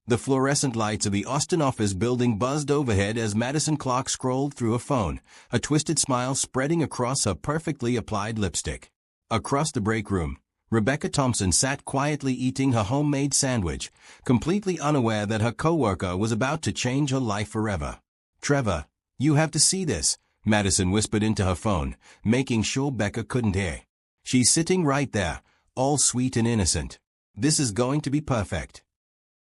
The fluorescent lights of the Austin office building buzzed overhead as Madison Clark scrolled through her phone, a twisted smile spreading across her perfectly applied lipstick. Across the break room, Rebecca Thompson sat quietly eating her homemade sandwich, completely unaware that her coworker was about to change her life forever. "Trevor, you have to see this," Madison whispered into her phone, making sure Becca couldn't hear. "She's sitting right there, all sweet and innocent. This is going to be perfect."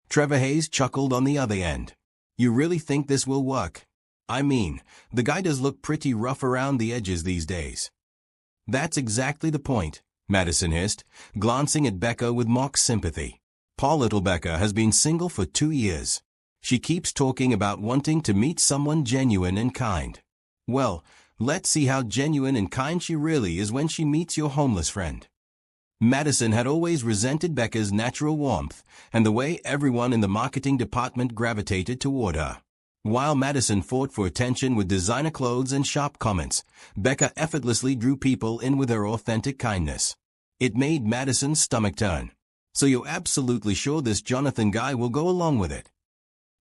Trevor Hayes chuckled on the other end. "You really think this will work? I mean, the guy does look pretty rough around the edges these days." "That's exactly the point," Madison hissed, glancing at Becca with mock sympathy. "Poor little Becca has been single for 2 years. She keeps talking about wanting to meet someone genuine and kind. Well, let's see how genuine and kind she really is when she meets your homeless friend." Madison had always resented Becca's natural warmth and the way everyone in the marketing department gravitated toward her. While Madison fought for attention with designer clothes and sharp comments, Becca effortlessly drew people in with her authentic kindness. It made Madison's stomach turn. "So you're absolutely sure this Jonathan guy will go along with it?"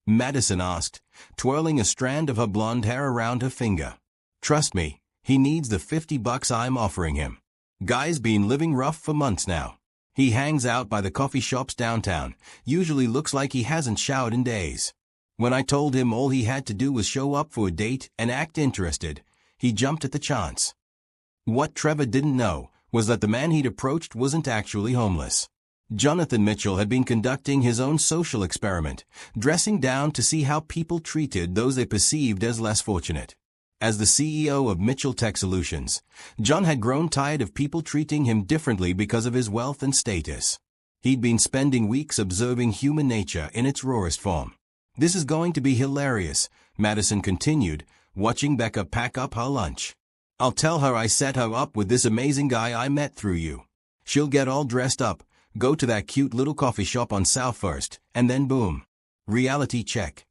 Madison asked, twirling a strand of her blonde hair around her finger. "Trust me, he needs the $50 I'm offering him. Guy's been living rough for months now. He hangs out by the coffee shops downtown, usually looks like he hasn't showered in days. When I told him all he had to do was show up for a date and act interested, he jumped at the chance." What Trevor didn't know was that the man he'd approached wasn't actually homeless. Jonathan Mitchell had been conducting his own social experiment, dressing down to see how people treated those they perceived as less fortunate. As the CEO of Mitchell Tech Solutions, John had grown tired of people treating him differently because of his wealth and status. He'd been spending weeks observing human nature in its rawest form. "This is going to be hilarious," Madison continued, watching Becca pack up her lunch. "I'll tell her I set her up with this amazing guy I met through you. She'll get all dressed up, go to that cute little coffee shop on South First, and then boom. Reality check."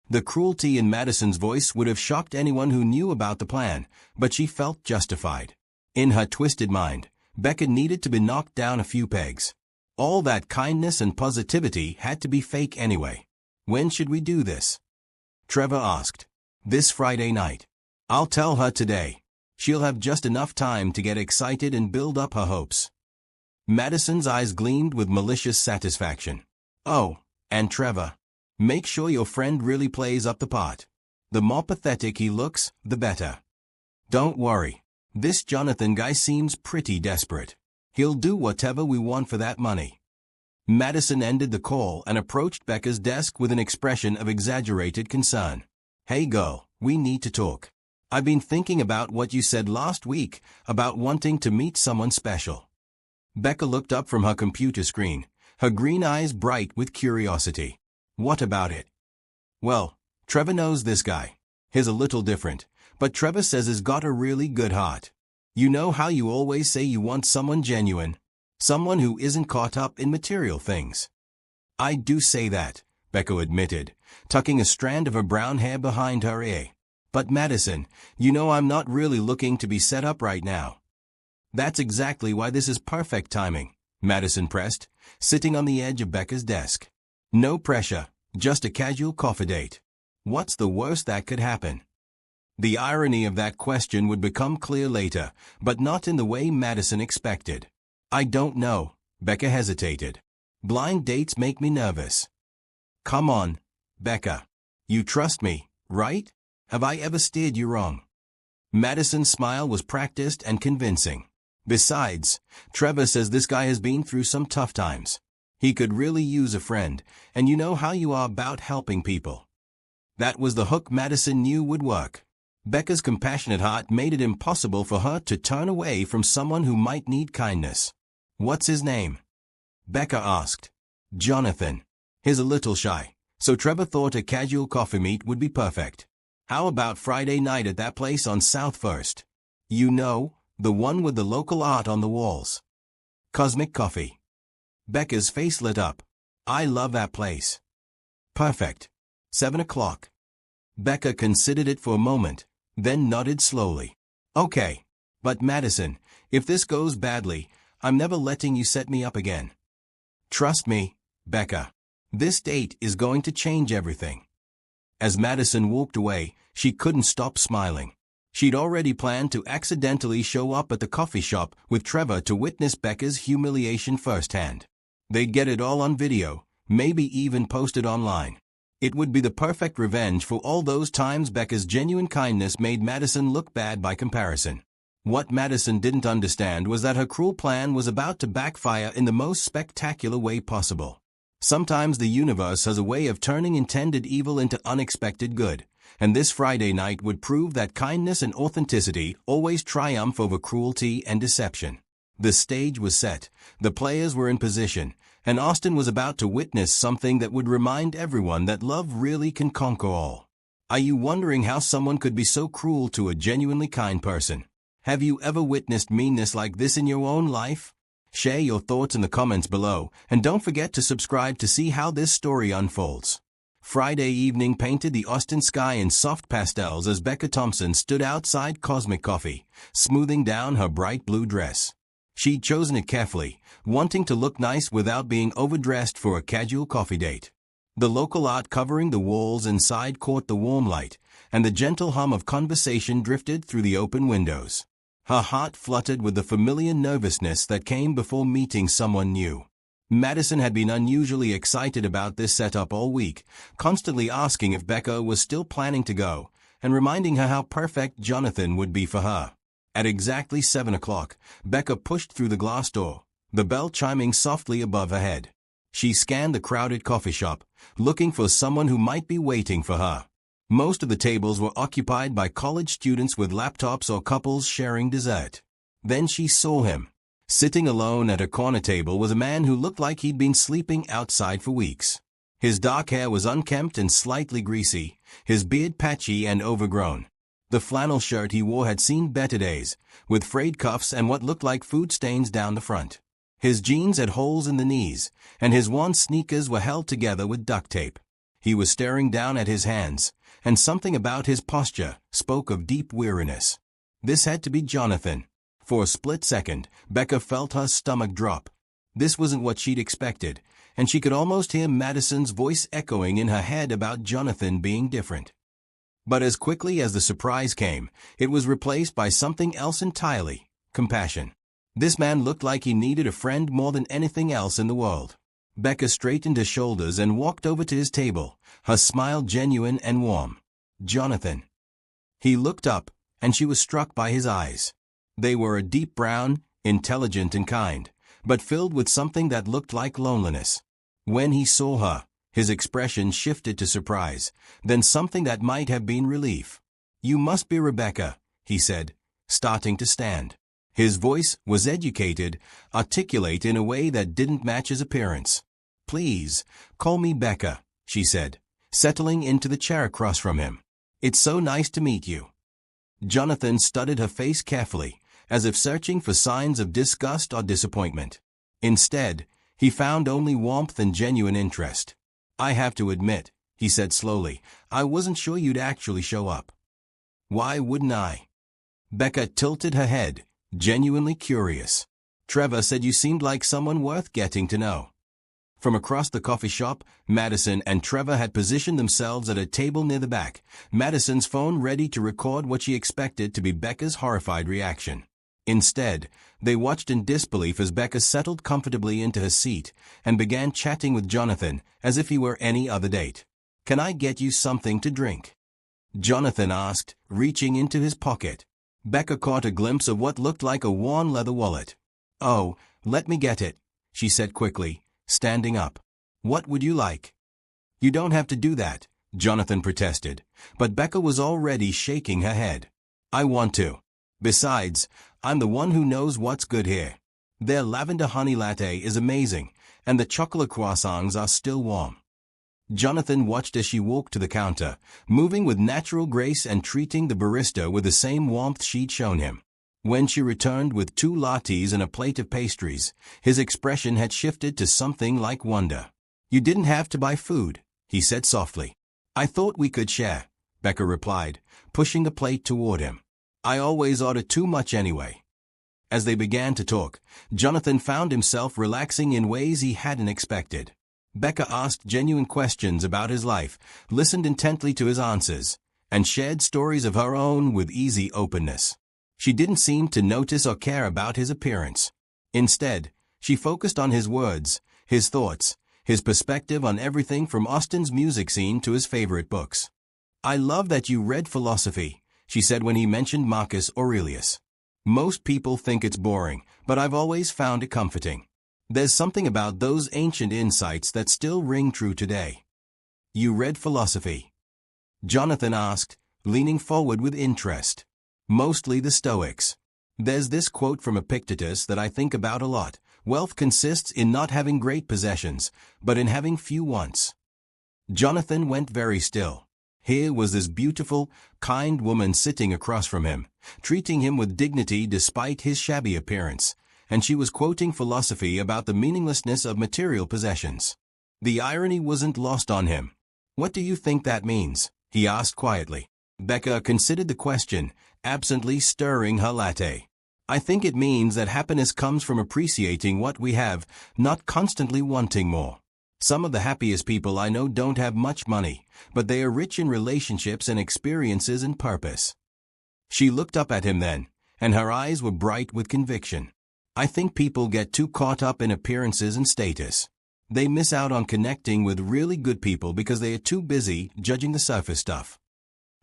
The cruelty in Madison's voice would have shocked anyone who knew about the plan, but she felt justified. In her twisted mind, Becca needed to be knocked down a few pegs. All that kindness and positivity had to be fake anyway. "When should we do this?" Trevor asked. "This Friday night. I'll tell her today. She'll have just enough time to get excited and build up her hopes." Madison's eyes gleamed with malicious satisfaction. "Oh, and Trevor, make sure your friend really plays up the part. The more pathetic he looks, the better. Don't worry. This Jonathan guy seems pretty desperate. He'll do whatever we want for that money." Madison ended the call and approached Becca's desk with an expression of exaggerated concern. "Hey girl, we need to talk. I've been thinking about what you said last week about wanting to meet someone special." Becca looked up from her computer screen, her green eyes bright with curiosity. "What about it?" "Well, Trevor knows this guy. He's a little different, but Trevor says he's got a really good heart. You know how you always say you want someone genuine? Someone who isn't caught up in material things." "I do say that," Becca admitted, tucking a strand of her brown hair behind her ear. "But Madison, you know I'm not really looking to be set up right now." "That's exactly why this is perfect timing," Madison pressed, sitting on the edge of Becca's desk. "No pressure, just a casual coffee date. What's the worst that could happen?" The irony of that question would become clear later, but not in the way Madison expected. "I don't know," Becca hesitated. "Blind dates make me nervous." "Come on, Becca. You trust me, right? Have I ever steered you wrong?" Madison's smile was practiced and convincing. "Besides, Trevor says this guy has been through some tough times. He could really use a friend, and you know how you are about helping people." That was the hook Madison knew would work. Becca's compassionate heart made it impossible for her to turn away from someone who might need kindness. "What's his name?" Becca asked. "Jonathan. He's a little shy, so Trevor thought a casual coffee meet would be perfect. How about Friday night at that place on South First? You know, the one with the local art on the walls. Cosmic Coffee." Becca's face lit up. "I love that place." "Perfect. 7 o'clock. Becca considered it for a moment, then nodded slowly. "Okay. But Madison, if this goes badly, I'm never letting you set me up again." "Trust me, Becca. This date is going to change everything. As Madison walked away, she couldn't stop smiling. She'd already planned to accidentally show up at the coffee shop with Trevor to witness Becca's humiliation firsthand. They'd get it all on video, maybe even post it online. It would be the perfect revenge for all those times Becca's genuine kindness made Madison look bad by comparison. What Madison didn't understand was that her cruel plan was about to backfire in the most spectacular way possible. Sometimes the universe has a way of turning intended evil into unexpected good, and this Friday night would prove that kindness and authenticity always triumph over cruelty and deception. The stage was set, the players were in position, and Austin was about to witness something that would remind everyone that love really can conquer all. Are you wondering how someone could be so cruel to a genuinely kind person? Have you ever witnessed meanness like this in your own life? Share your thoughts in the comments below, and don't forget to subscribe to see how this story unfolds. Friday evening painted the Austin sky in soft pastels as Becca Thompson stood outside Cosmic Coffee, smoothing down her bright blue dress. She'd chosen it carefully, wanting to look nice without being overdressed for a casual coffee date. The local art covering the walls inside caught the warm light, and the gentle hum of conversation drifted through the open windows. Her heart fluttered with the familiar nervousness that came before meeting someone new. Madison had been unusually excited about this setup all week, constantly asking if Becca was still planning to go, and reminding her how perfect Jonathan would be for her. At exactly 7 o'clock, Becca pushed through the glass door, the bell chiming softly above her head. She scanned the crowded coffee shop, looking for someone who might be waiting for her. Most of the tables were occupied by college students with laptops or couples sharing dessert. Then she saw him. Sitting alone at a corner table was a man who looked like he'd been sleeping outside for weeks. His dark hair was unkempt and slightly greasy, his beard patchy and overgrown. The flannel shirt he wore had seen better days, with frayed cuffs and what looked like food stains down the front. His jeans had holes in the knees, and his worn sneakers were held together with duct tape. He was staring down at his hands, and something about his posture spoke of deep weariness. This had to be Jonathan. For a split second, Becca felt her stomach drop. This wasn't what she'd expected, and she could almost hear Madison's voice echoing in her head about Jonathan being different. But as quickly as the surprise came, it was replaced by something else entirely: compassion. This man looked like he needed a friend more than anything else in the world. Becca straightened her shoulders and walked over to his table, her smile genuine and warm. Jonathan. He looked up, and she was struck by his eyes. They were a deep brown, intelligent and kind, but filled with something that looked like loneliness. When he saw her, his expression shifted to surprise, then something that might have been relief. "You must be Rebecca," he said, starting to stand. His voice was educated, articulate in a way that didn't match his appearance. "Please, call me Becca," she said, settling into the chair across from him. "It's so nice to meet you." Jonathan studied her face carefully, as if searching for signs of disgust or disappointment. Instead, he found only warmth and genuine interest. "I have to admit," he said slowly, "I wasn't sure you'd actually show up." "Why wouldn't I?" Becca tilted her head, genuinely curious. "Trevor said you seemed like someone worth getting to know." From across the coffee shop, Madison and Trevor had positioned themselves at a table near the back, Madison's phone ready to record what she expected to be Becca's horrified reaction. Instead, they watched in disbelief as Becca settled comfortably into her seat and began chatting with Jonathan as if he were any other date. "Can I get you something to drink?" Jonathan asked, reaching into his pocket. Becca caught a glimpse of what looked like a worn leather wallet. "Oh, let me get it," she said quickly, standing up. "What would you like?" "You don't have to do that," Jonathan protested, but Becca was already shaking her head. "I want to. Besides, I'm the one who knows what's good here. Their lavender honey latte is amazing, and the chocolate croissants are still warm." Jonathan watched as she walked to the counter, moving with natural grace and treating the barista with the same warmth she'd shown him. When she returned with 2 lattes and a plate of pastries, his expression had shifted to something like wonder. "You didn't have to buy food," he said softly. "I thought we could share," Becca replied, pushing the plate toward him. "I always order too much anyway." As they began to talk, Jonathan found himself relaxing in ways he hadn't expected. Becca asked genuine questions about his life, listened intently to his answers, and shared stories of her own with easy openness. She didn't seem to notice or care about his appearance. Instead, she focused on his words, his thoughts, his perspective on everything from Austin's music scene to his favorite books. "I love that you read philosophy," she said when he mentioned Marcus Aurelius. "Most people think it's boring, but I've always found it comforting. There's something about those ancient insights that still ring true today." "You read philosophy?" Jonathan asked, leaning forward with interest. "Mostly the Stoics. There's this quote from Epictetus that I think about a lot. Wealth consists in not having great possessions, but in having few wants." Jonathan went very still. Here was this beautiful, kind woman sitting across from him, treating him with dignity despite his shabby appearance, and she was quoting philosophy about the meaninglessness of material possessions. The irony wasn't lost on him. "What do you think that means?" he asked quietly. Becca considered the question, absently stirring her latte. "I think it means that happiness comes from appreciating what we have, not constantly wanting more. Some of the happiest people I know don't have much money, but they are rich in relationships and experiences and purpose." She looked up at him then, and her eyes were bright with conviction. "I think people get too caught up in appearances and status. They miss out on connecting with really good people because they are too busy judging the surface stuff."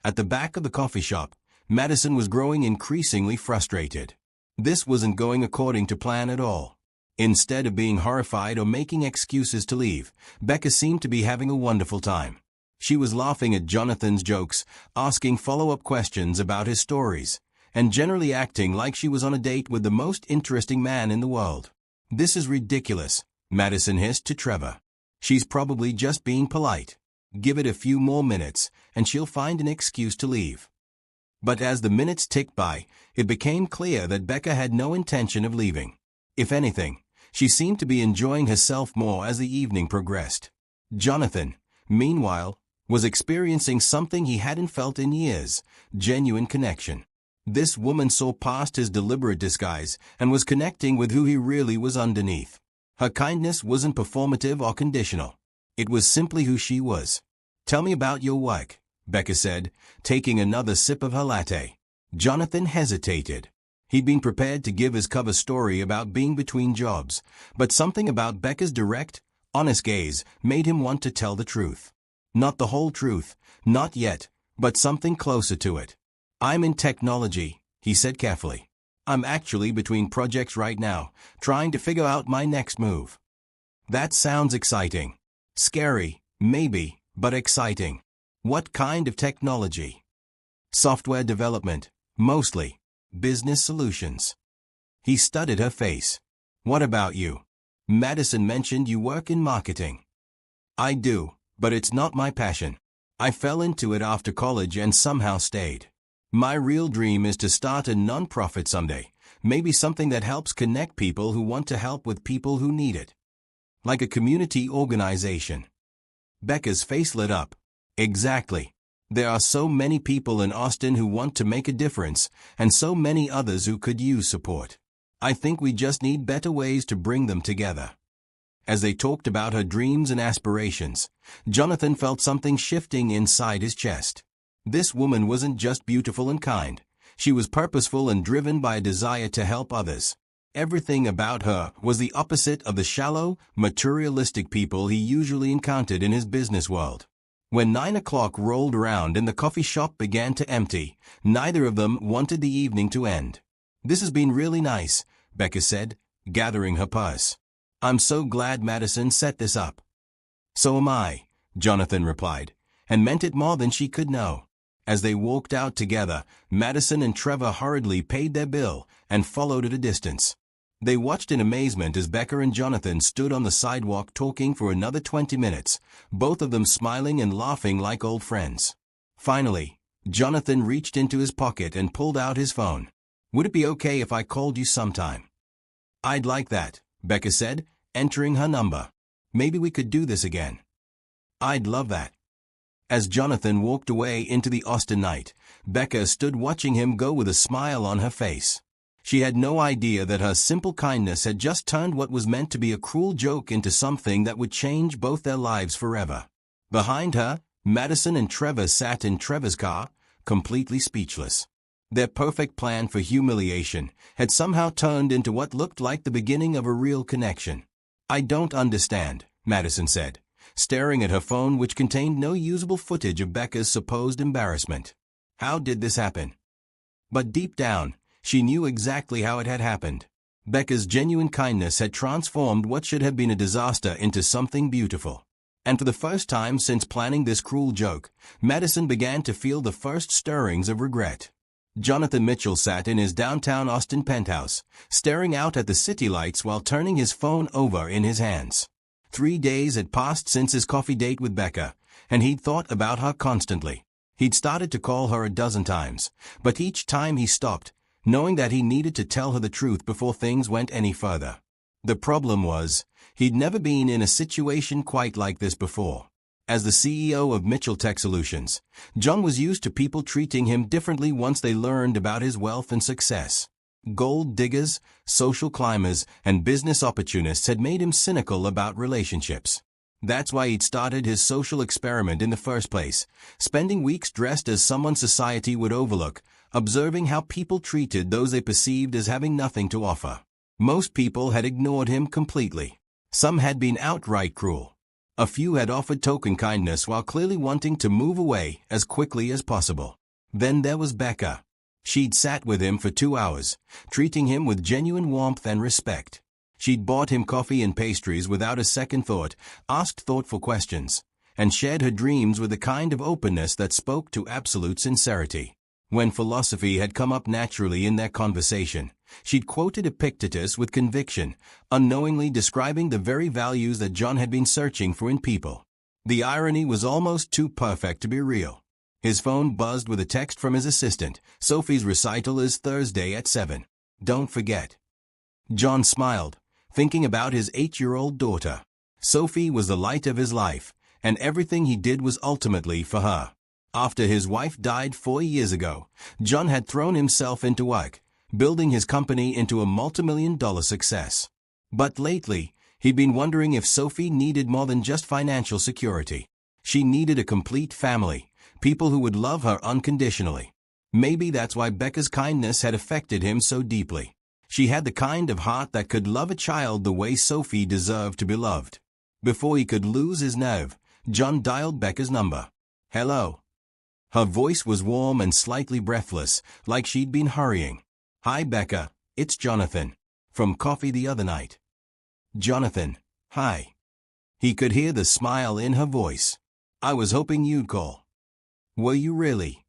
At the back of the coffee shop, Madison was growing increasingly frustrated. This wasn't going according to plan at all. Instead of being horrified or making excuses to leave, Becca seemed to be having a wonderful time. She was laughing at Jonathan's jokes, asking follow-up questions about his stories, and generally acting like she was on a date with the most interesting man in the world. "This is ridiculous," Madison hissed to Trevor. "She's probably just being polite. Give it a few more minutes, and she'll find an excuse to leave." But as the minutes ticked by, it became clear that Becca had no intention of leaving. If anything, she seemed to be enjoying herself more as the evening progressed. Jonathan, meanwhile, was experiencing something he hadn't felt in years: genuine connection. This woman saw past his deliberate disguise and was connecting with who he really was underneath. Her kindness wasn't performative or conditional. It was simply who she was. "Tell me about your work," Becca said, taking another sip of her latte. Jonathan hesitated. He'd been prepared to give his cover story about being between jobs, but something about Becca's direct, honest gaze made him want to tell the truth. Not the whole truth, not yet, but something closer to it. "I'm in technology," he said carefully. "I'm actually between projects right now, trying to figure out my next move." "That sounds exciting." "Scary, maybe, but exciting." "What kind of technology?" "Software development, mostly. Business solutions." He studied her face. "What about you?" "Madison mentioned you work in marketing." "I do, but it's not my passion. I fell into it after college and somehow stayed. My real dream is to start a non-profit someday, maybe something that helps connect people who want to help with people who need it. Like a community organization." Becca's face lit up. "Exactly. There are so many people in Austin who want to make a difference, and so many others who could use support. I think we just need better ways to bring them together." As they talked about her dreams and aspirations, Jonathan felt something shifting inside his chest. This woman wasn't just beautiful and kind. She was purposeful and driven by a desire to help others. Everything about her was the opposite of the shallow, materialistic people he usually encountered in his business world. When 9 o'clock rolled around and the coffee shop began to empty, neither of them wanted the evening to end. "This has been really nice," Becca said, gathering her purse. "I'm so glad Madison set this up." "So am I," Jonathan replied, and meant it more than she could know. As they walked out together, Madison and Trevor hurriedly paid their bill and followed at a distance. They watched in amazement as Becca and Jonathan stood on the sidewalk talking for another 20 minutes, both of them smiling and laughing like old friends. Finally, Jonathan reached into his pocket and pulled out his phone. "Would it be okay if I called you sometime?" "I'd like that," Becca said, entering her number. "Maybe we could do this again." "I'd love that." As Jonathan walked away into the Austin night, Becca stood watching him go with a smile on her face. She had no idea that her simple kindness had just turned what was meant to be a cruel joke into something that would change both their lives forever. Behind her, Madison and Trevor sat in Trevor's car, completely speechless. Their perfect plan for humiliation had somehow turned into what looked like the beginning of a real connection. "I don't understand," Madison said, staring at her phone which contained no usable footage of Becca's supposed embarrassment. "How did this happen?" But deep down, she knew exactly how it had happened. Becca's genuine kindness had transformed what should have been a disaster into something beautiful. And for the first time since planning this cruel joke, Madison began to feel the first stirrings of regret. Jonathan Mitchell sat in his downtown Austin penthouse, staring out at the city lights while turning his phone over in his hands. 3 days had passed since his coffee date with Becca, and he'd thought about her constantly. He'd started to call her a dozen times, but each time he stopped, knowing that he needed to tell her the truth before things went any further. The problem was, he'd never been in a situation quite like this before. As the CEO of Mitchell Tech Solutions, John was used to people treating him differently once they learned about his wealth and success. Gold diggers, social climbers, and business opportunists had made him cynical about relationships. That's why he'd started his social experiment in the first place, spending weeks dressed as someone society would overlook, observing how people treated those they perceived as having nothing to offer. Most people had ignored him completely. Some had been outright cruel. A few had offered token kindness while clearly wanting to move away as quickly as possible. Then there was Becca. She'd sat with him for 2 hours, treating him with genuine warmth and respect. She'd bought him coffee and pastries without a second thought, asked thoughtful questions, and shared her dreams with a kind of openness that spoke to absolute sincerity. When philosophy had come up naturally in their conversation, she'd quoted Epictetus with conviction, unknowingly describing the very values that John had been searching for in people. The irony was almost too perfect to be real. His phone buzzed with a text from his assistant. "Sophie's recital is Thursday at 7. Don't forget." John smiled, thinking about his 8-year-old daughter. Sophie was the light of his life, and everything he did was ultimately for her. After his wife died 4 years ago, John had thrown himself into work, building his company into a multimillion-dollar success. But lately, he'd been wondering if Sophie needed more than just financial security. She needed a complete family, people who would love her unconditionally. Maybe that's why Becca's kindness had affected him so deeply. She had the kind of heart that could love a child the way Sophie deserved to be loved. Before he could lose his nerve, John dialed Becca's number. "Hello." Her voice was warm and slightly breathless, like she'd been hurrying. "Hi, Becca, it's Jonathan. From coffee the other night." "Jonathan, hi." He could hear the smile in her voice. "I was hoping you'd call." "Were you really?"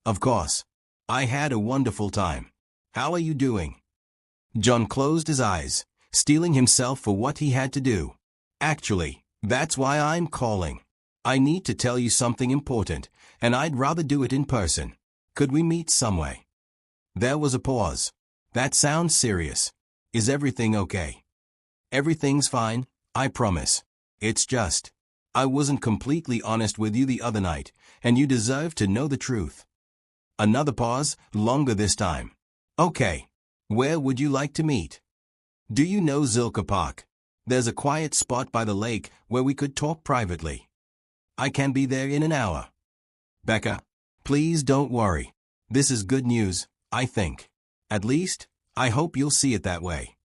"Of course. I had a wonderful time. How are you doing?" John closed his eyes, steeling himself for what he had to do. "Actually, that's why I'm calling. I need to tell you something important, and I'd rather do it in person. Could we meet somewhere?" There was a pause. "That sounds serious. Is everything okay?" "Everything's fine, I promise. It's just, I wasn't completely honest with you the other night, and you deserve to know the truth." Another pause, longer this time. "Okay. Where would you like to meet?" "Do you know Zilker Park? There's a quiet spot by the lake where we could talk privately. I can be there in an hour." "Becca, please don't worry. This is good news, I think. At least, I hope you'll see it that way."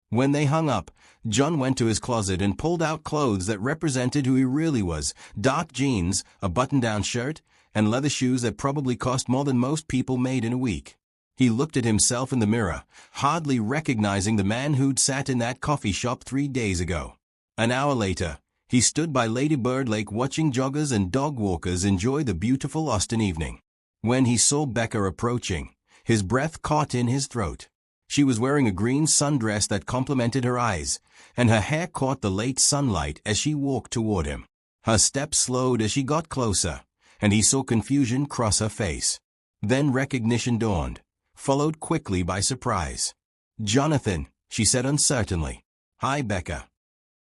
When they hung up, John went to his closet and pulled out clothes that represented who he really was: dark jeans, a button-down shirt, and leather shoes that probably cost more than most people made in a week. He looked at himself in the mirror, hardly recognizing the man who'd sat in that coffee shop 3 days ago. An hour later, he stood by Lady Bird Lake watching joggers and dog walkers enjoy the beautiful Austin evening. When he saw Becca approaching, his breath caught in his throat. She was wearing a green sundress that complemented her eyes, and her hair caught the late sunlight as she walked toward him. Her steps slowed as she got closer, and he saw confusion cross her face. Then recognition dawned, followed quickly by surprise. "Jonathan," she said uncertainly. "Hi, Becca."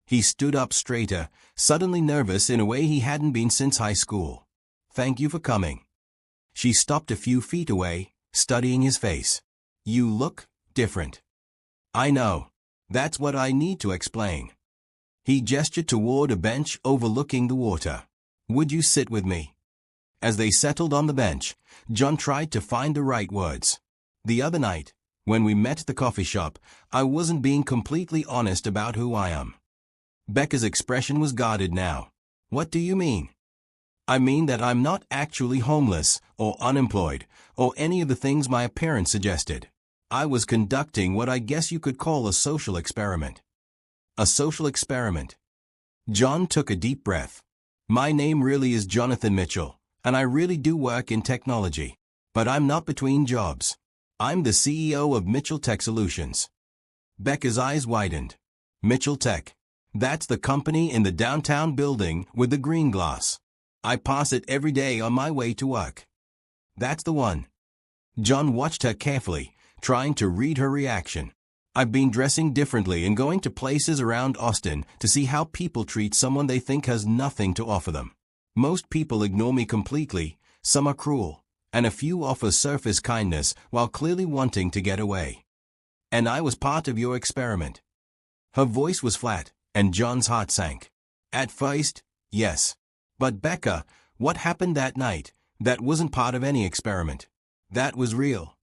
He stood up straighter, suddenly nervous in a way he hadn't been since high school. "Thank you for coming." She stopped a few feet away, studying his face. "You look different. I know. That's what I need to explain. He gestured toward a bench overlooking the water. Would you sit with me? As they settled on the bench, John tried to find the right words. The other night, when we met at the coffee shop, I wasn't being completely honest about who I am. Becca's expression was guarded now. What do you mean? I mean that I'm not actually homeless, or unemployed, or any of the things my appearance suggested. I was conducting what I guess you could call a social experiment. A social experiment. John took a deep breath. My name really is Jonathan Mitchell, and I really do work in technology. But I'm not between jobs. I'm the CEO of Mitchell Tech Solutions. Becca's eyes widened. Mitchell Tech. That's the company in the downtown building with the green glass. I pass it every day on my way to work. That's the one. John watched her carefully, trying to read her reaction. I've been dressing differently and going to places around Austin to see how people treat someone they think has nothing to offer them. Most people ignore me completely, some are cruel, and a few offer surface kindness while clearly wanting to get away. And I was part of your experiment. Her voice was flat, and John's heart sank. At first, yes. But Becca, what happened that night, that wasn't part of any experiment. That was real.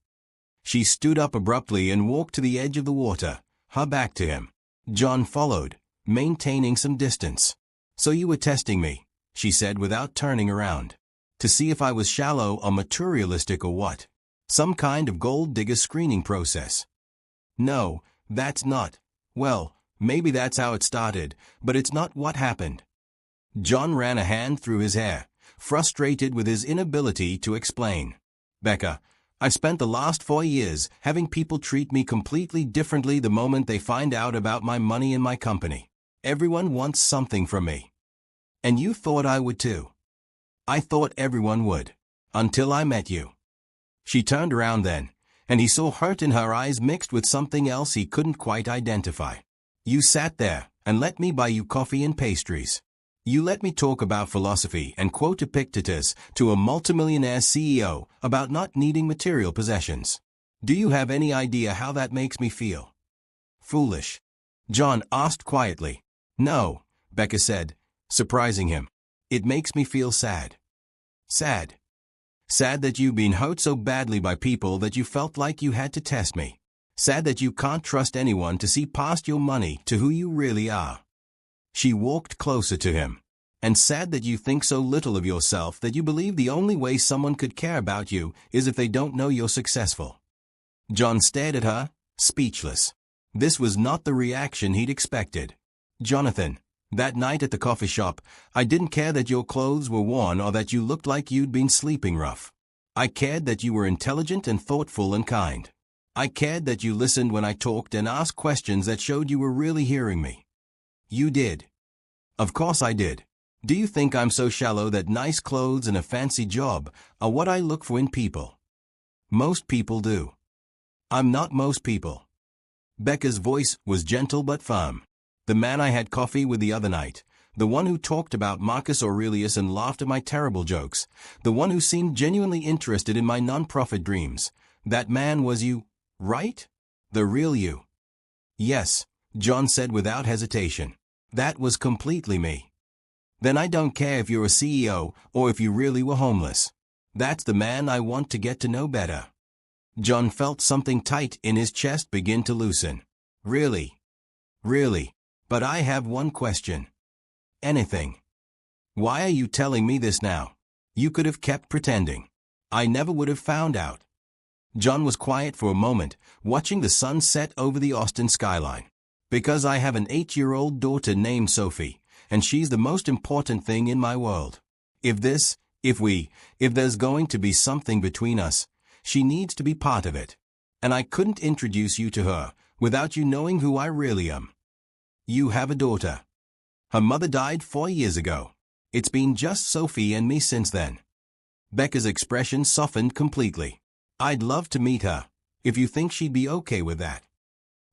She stood up abruptly and walked to the edge of the water, her back to him. John followed, maintaining some distance. So you were testing me, she said without turning around. To see if I was shallow or materialistic or what? Some kind of gold digger screening process. No, that's not. Well, maybe that's how it started, but it's not what happened. John ran a hand through his hair, frustrated with his inability to explain. Becca, I've spent the last 4 years having people treat me completely differently the moment they find out about my money and my company. Everyone wants something from me. And you thought I would too. I thought everyone would. Until I met you. She turned around then, and he saw hurt in her eyes mixed with something else he couldn't quite identify. You sat there and let me buy you coffee and pastries. You let me talk about philosophy and quote Epictetus to a multimillionaire CEO about not needing material possessions. Do you have any idea how that makes me feel? Foolish. John asked quietly. No, Becca said, surprising him. It makes me feel sad. Sad. Sad that you've been hurt so badly by people that you felt like you had to test me. Sad that you can't trust anyone to see past your money to who you really are. She walked closer to him. And sad that you think so little of yourself that you believe the only way someone could care about you is if they don't know you're successful. John stared at her, speechless. This was not the reaction he'd expected. Jonathan, that night at the coffee shop, I didn't care that your clothes were worn or that you looked like you'd been sleeping rough. I cared that you were intelligent and thoughtful and kind. I cared that you listened when I talked and asked questions that showed you were really hearing me. You did. Of course I did. Do you think I'm so shallow that nice clothes and a fancy job are what I look for in people? Most people do. I'm not most people. Becca's voice was gentle but firm. The man I had coffee with the other night, the one who talked about Marcus Aurelius and laughed at my terrible jokes, the one who seemed genuinely interested in my non-profit dreams, that man was you, right? The real you. Yes, John said without hesitation. That was completely me. Then I don't care if you're a CEO or if you really were homeless. That's the man I want to get to know better. John felt something tight in his chest begin to loosen. Really? Really? But I have one question. Anything. Why are you telling me this now? You could have kept pretending. I never would have found out. John was quiet for a moment, watching the sun set over the Austin skyline. Because I have an 8-year-old daughter named Sophie, and she's the most important thing in my world. If there's going to be something between us, she needs to be part of it. And I couldn't introduce you to her without you knowing who I really am. You have a daughter. Her mother died 4 years ago. It's been just Sophie and me since then. Becca's expression softened completely. I'd love to meet her, if you think she'd be okay with that.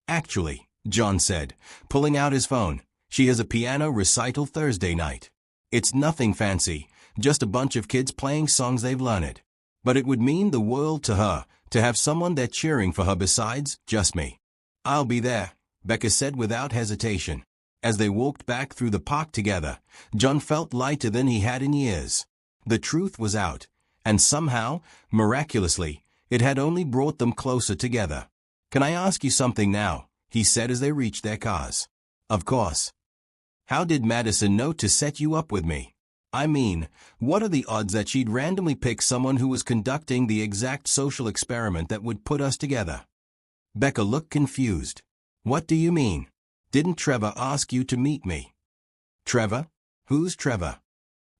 Actually, John said, pulling out his phone, she has a piano recital Thursday night. It's nothing fancy, just a bunch of kids playing songs they've learned. But it would mean the world to her To have someone there cheering for her besides just me. I'll be there, Becca said without hesitation. As they walked back through the park together, John felt lighter than he had in years. The truth was out, and somehow, miraculously, it had only brought them closer together. "Can I ask you something now?" he said as they reached their cars. "Of course." "How did Madison know to set you up with me? I mean, what are the odds that she'd randomly pick someone who was conducting the exact social experiment that would put us together?" Becca looked confused. "What do you mean? Didn't Trevor ask you to meet me?" "Trevor? Who's Trevor?"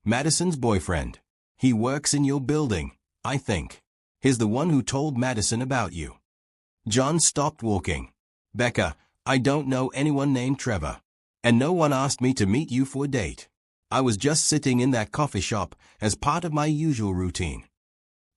"Madison's boyfriend. He works in your building, I think. He's the one who told Madison about you." John stopped walking. "Becca, I don't know anyone named Trevor. And no one asked me to meet you for a date. I was just sitting in that coffee shop as part of my usual routine."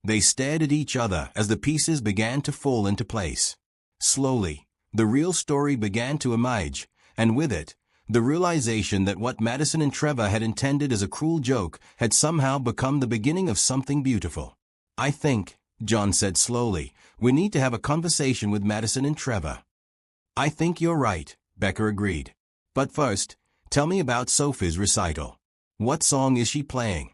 They stared at each other as the pieces began to fall into place. Slowly, the real story began to emerge, and with it, the realization that what Madison and Trevor had intended as a cruel joke had somehow become the beginning of something beautiful. "I think," John said slowly, "we need to have a conversation with Madison and Trevor." "I think you're right," Becca agreed. "But first, tell me about Sophie's recital. What song is she playing?"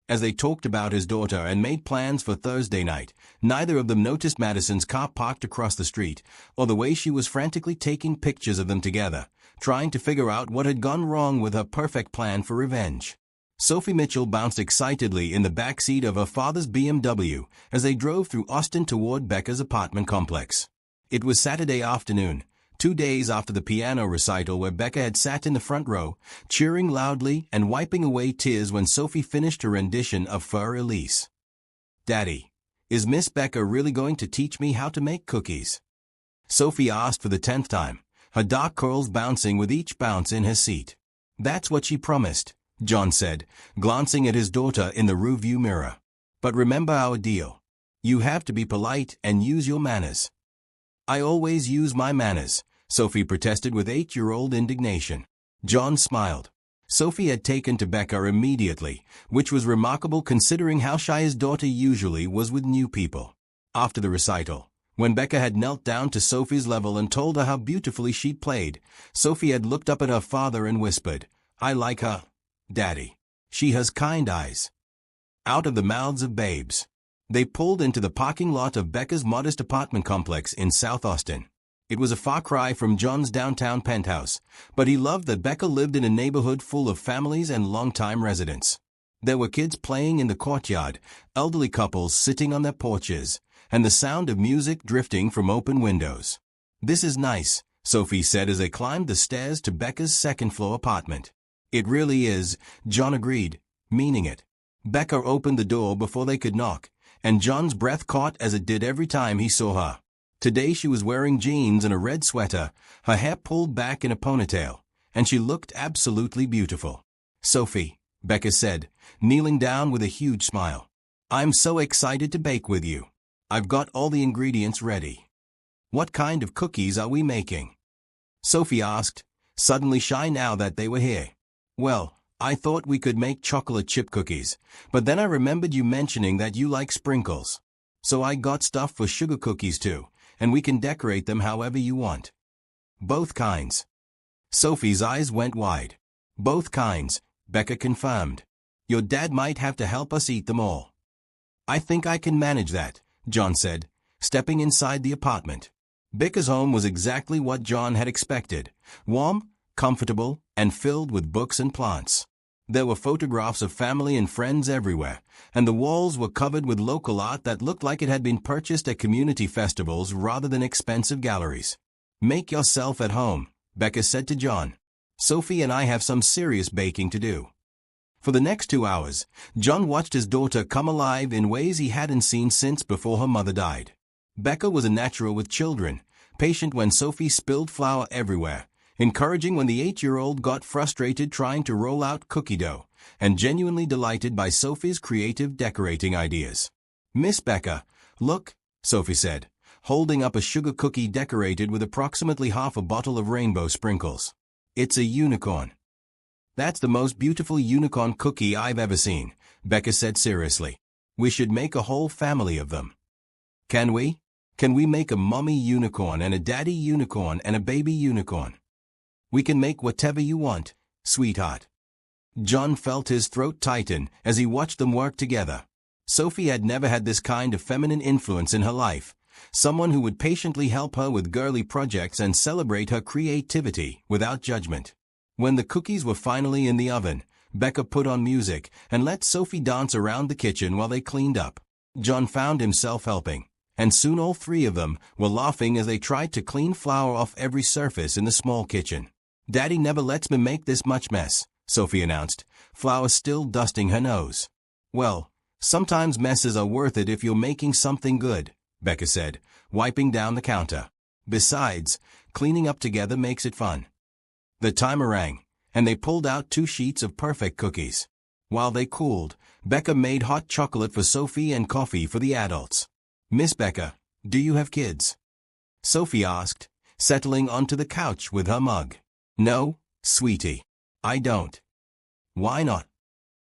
As they talked about his daughter and made plans for Thursday night, neither of them noticed Madison's car parked across the street, or the way she was frantically taking pictures of them together, trying to figure out what had gone wrong with her perfect plan for revenge. Sophie Mitchell bounced excitedly in the back seat of her father's BMW as they drove through Austin toward Becca's apartment complex. It was Saturday afternoon, 2 days after the piano recital where Becca had sat in the front row, cheering loudly and wiping away tears when Sophie finished her rendition of Fur Elise. "Daddy, is Miss Becca really going to teach me how to make cookies?" Sophie asked for the 10th time, her dark curls bouncing with each bounce in her seat. "That's what she promised," John said, glancing at his daughter in the rearview mirror. "But remember our deal. You have to be polite and use your manners." "I always use my manners," Sophie protested with 8-year-old indignation. John smiled. Sophie had taken to Becca immediately, which was remarkable considering how shy his daughter usually was with new people. After the recital, when Becca had knelt down to Sophie's level and told her how beautifully she played, Sophie had looked up at her father and whispered, "I like her, Daddy. She has kind eyes." Out of the mouths of babes. They pulled into the parking lot of Becca's modest apartment complex in South Austin. It was a far cry from John's downtown penthouse, but he loved that Becca lived in a neighborhood full of families and longtime residents. There were kids playing in the courtyard, elderly couples sitting on their porches, and the sound of music drifting from open windows. "This is nice," Sophie said as they climbed the stairs to Becca's second-floor apartment. "It really is," John agreed, meaning it. Becca opened the door before they could knock, and John's breath caught as it did every time he saw her. Today she was wearing jeans and a red sweater, her hair pulled back in a ponytail, and she looked absolutely beautiful. "Sophie," Becca said, kneeling down with a huge smile. "I'm so excited to bake with you. I've got all the ingredients ready." "What kind of cookies are we making?" Sophie asked, suddenly shy now that they were here. "Well, I thought we could make chocolate chip cookies, but then I remembered you mentioning that you like sprinkles. So I got stuff for sugar cookies too, and we can decorate them however you want." "Both kinds?" Sophie's eyes went wide. "Both kinds," Becca confirmed. "Your dad might have to help us eat them all." "I think I can manage that," John said, stepping inside the apartment. Becca's home was exactly what John had expected: warm, comfortable, and filled with books and plants. There were photographs of family and friends everywhere, and the walls were covered with local art that looked like it had been purchased at community festivals rather than expensive galleries. "Make yourself at home," Becca said to John. "Sophie and I have some serious baking to do." For the next 2 hours, John watched his daughter come alive in ways he hadn't seen since before her mother died. Becca was a natural with children, patient when Sophie spilled flour everywhere, encouraging when the 8-year-old got frustrated trying to roll out cookie dough, and genuinely delighted by Sophie's creative decorating ideas. "Miss Becca, look," Sophie said, holding up a sugar cookie decorated with approximately half a bottle of rainbow sprinkles. "It's a unicorn." "That's the most beautiful unicorn cookie I've ever seen," Becca said seriously. "We should make a whole family of them." "Can we?" Can we make a mommy unicorn and a daddy unicorn and a baby unicorn? We can make whatever you want, sweetheart. John felt his throat tighten as he watched them work together. Sophie had never had this kind of feminine influence in her life, someone who would patiently help her with girly projects and celebrate her creativity without judgment. When the cookies were finally in the oven, Becca put on music and let Sophie dance around the kitchen while they cleaned up. John found himself helping, and soon all three of them were laughing as they tried to clean flour off every surface in the small kitchen. "Daddy never lets me make this much mess," Sophie announced, flour still dusting her nose. "Well, sometimes messes are worth it if you're making something good," Becca said, wiping down the counter. "Besides, cleaning up together makes it fun." The timer rang, and they pulled out 2 sheets of perfect cookies. While they cooled, Becca made hot chocolate for Sophie and coffee for the adults. "Miss Becca, do you have kids?" Sophie asked, settling onto the couch with her mug. "No, sweetie, I don't." "Why not?"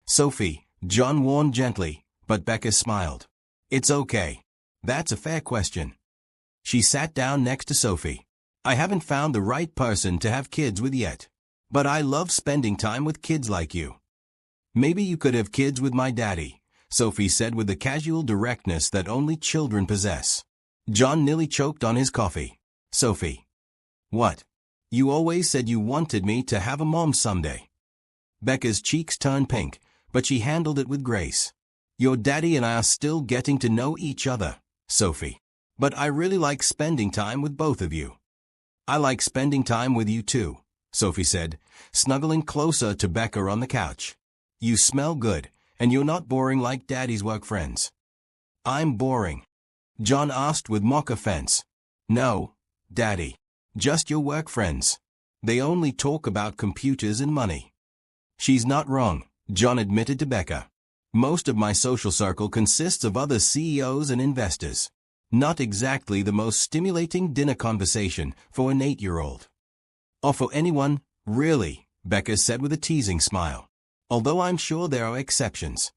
"Sophie," John warned gently, but Becca smiled. "It's okay. That's a fair question." She sat down next to Sophie. "I haven't found the right person to have kids with yet. But I love spending time with kids like you." "Maybe you could have kids with my daddy," Sophie said with the casual directness that only children possess. John nearly choked on his coffee. "Sophie." "What? You always said you wanted me to have a mom someday." Becca's cheeks turned pink, but she handled it with grace. "Your daddy and I are still getting to know each other, Sophie. But I really like spending time with both of you." "I like spending time with you too," Sophie said, snuggling closer to Becca on the couch. "You smell good, and you're not boring like Daddy's work friends." "I'm boring?" John asked with mock offense. "No, Daddy. Just your work friends. They only talk about computers and money." "She's not wrong," John admitted to Becca. "Most of my social circle consists of other CEOs and investors. Not exactly the most stimulating dinner conversation for an 8-year-old. "Or for anyone, really," Becca said with a teasing smile. "Although I'm sure there are exceptions."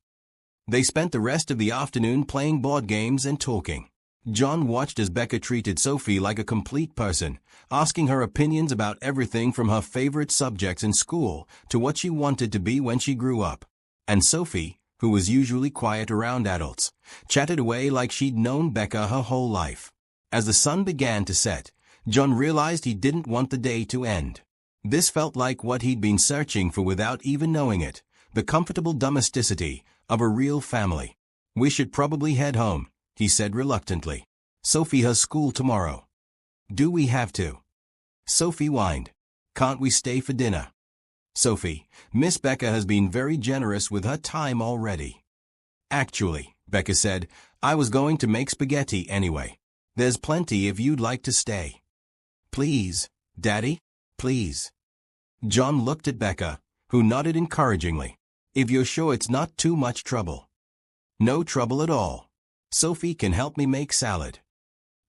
They spent the rest of the afternoon playing board games and talking. John watched as Becca treated Sophie like a complete person, asking her opinions about everything from her favorite subjects in school to what she wanted to be when she grew up. And Sophie, who was usually quiet around adults, chatted away like she'd known Becca her whole life. As the sun began to set, John realized he didn't want the day to end. This felt like what he'd been searching for without even knowing it, the comfortable domesticity of a real family. "We should probably head home," he said reluctantly. "Sophie has school tomorrow." "Do we have to?" Sophie whined. "Can't we stay for dinner?" "Sophie, Miss Becca has been very generous with her time already." "Actually," Becca said, "I was going to make spaghetti anyway. There's plenty if you'd like to stay." "Please, Daddy, please." John looked at Becca, who nodded encouragingly. "If you're sure it's not too much trouble." "No trouble at all. Sophie can help me make salad."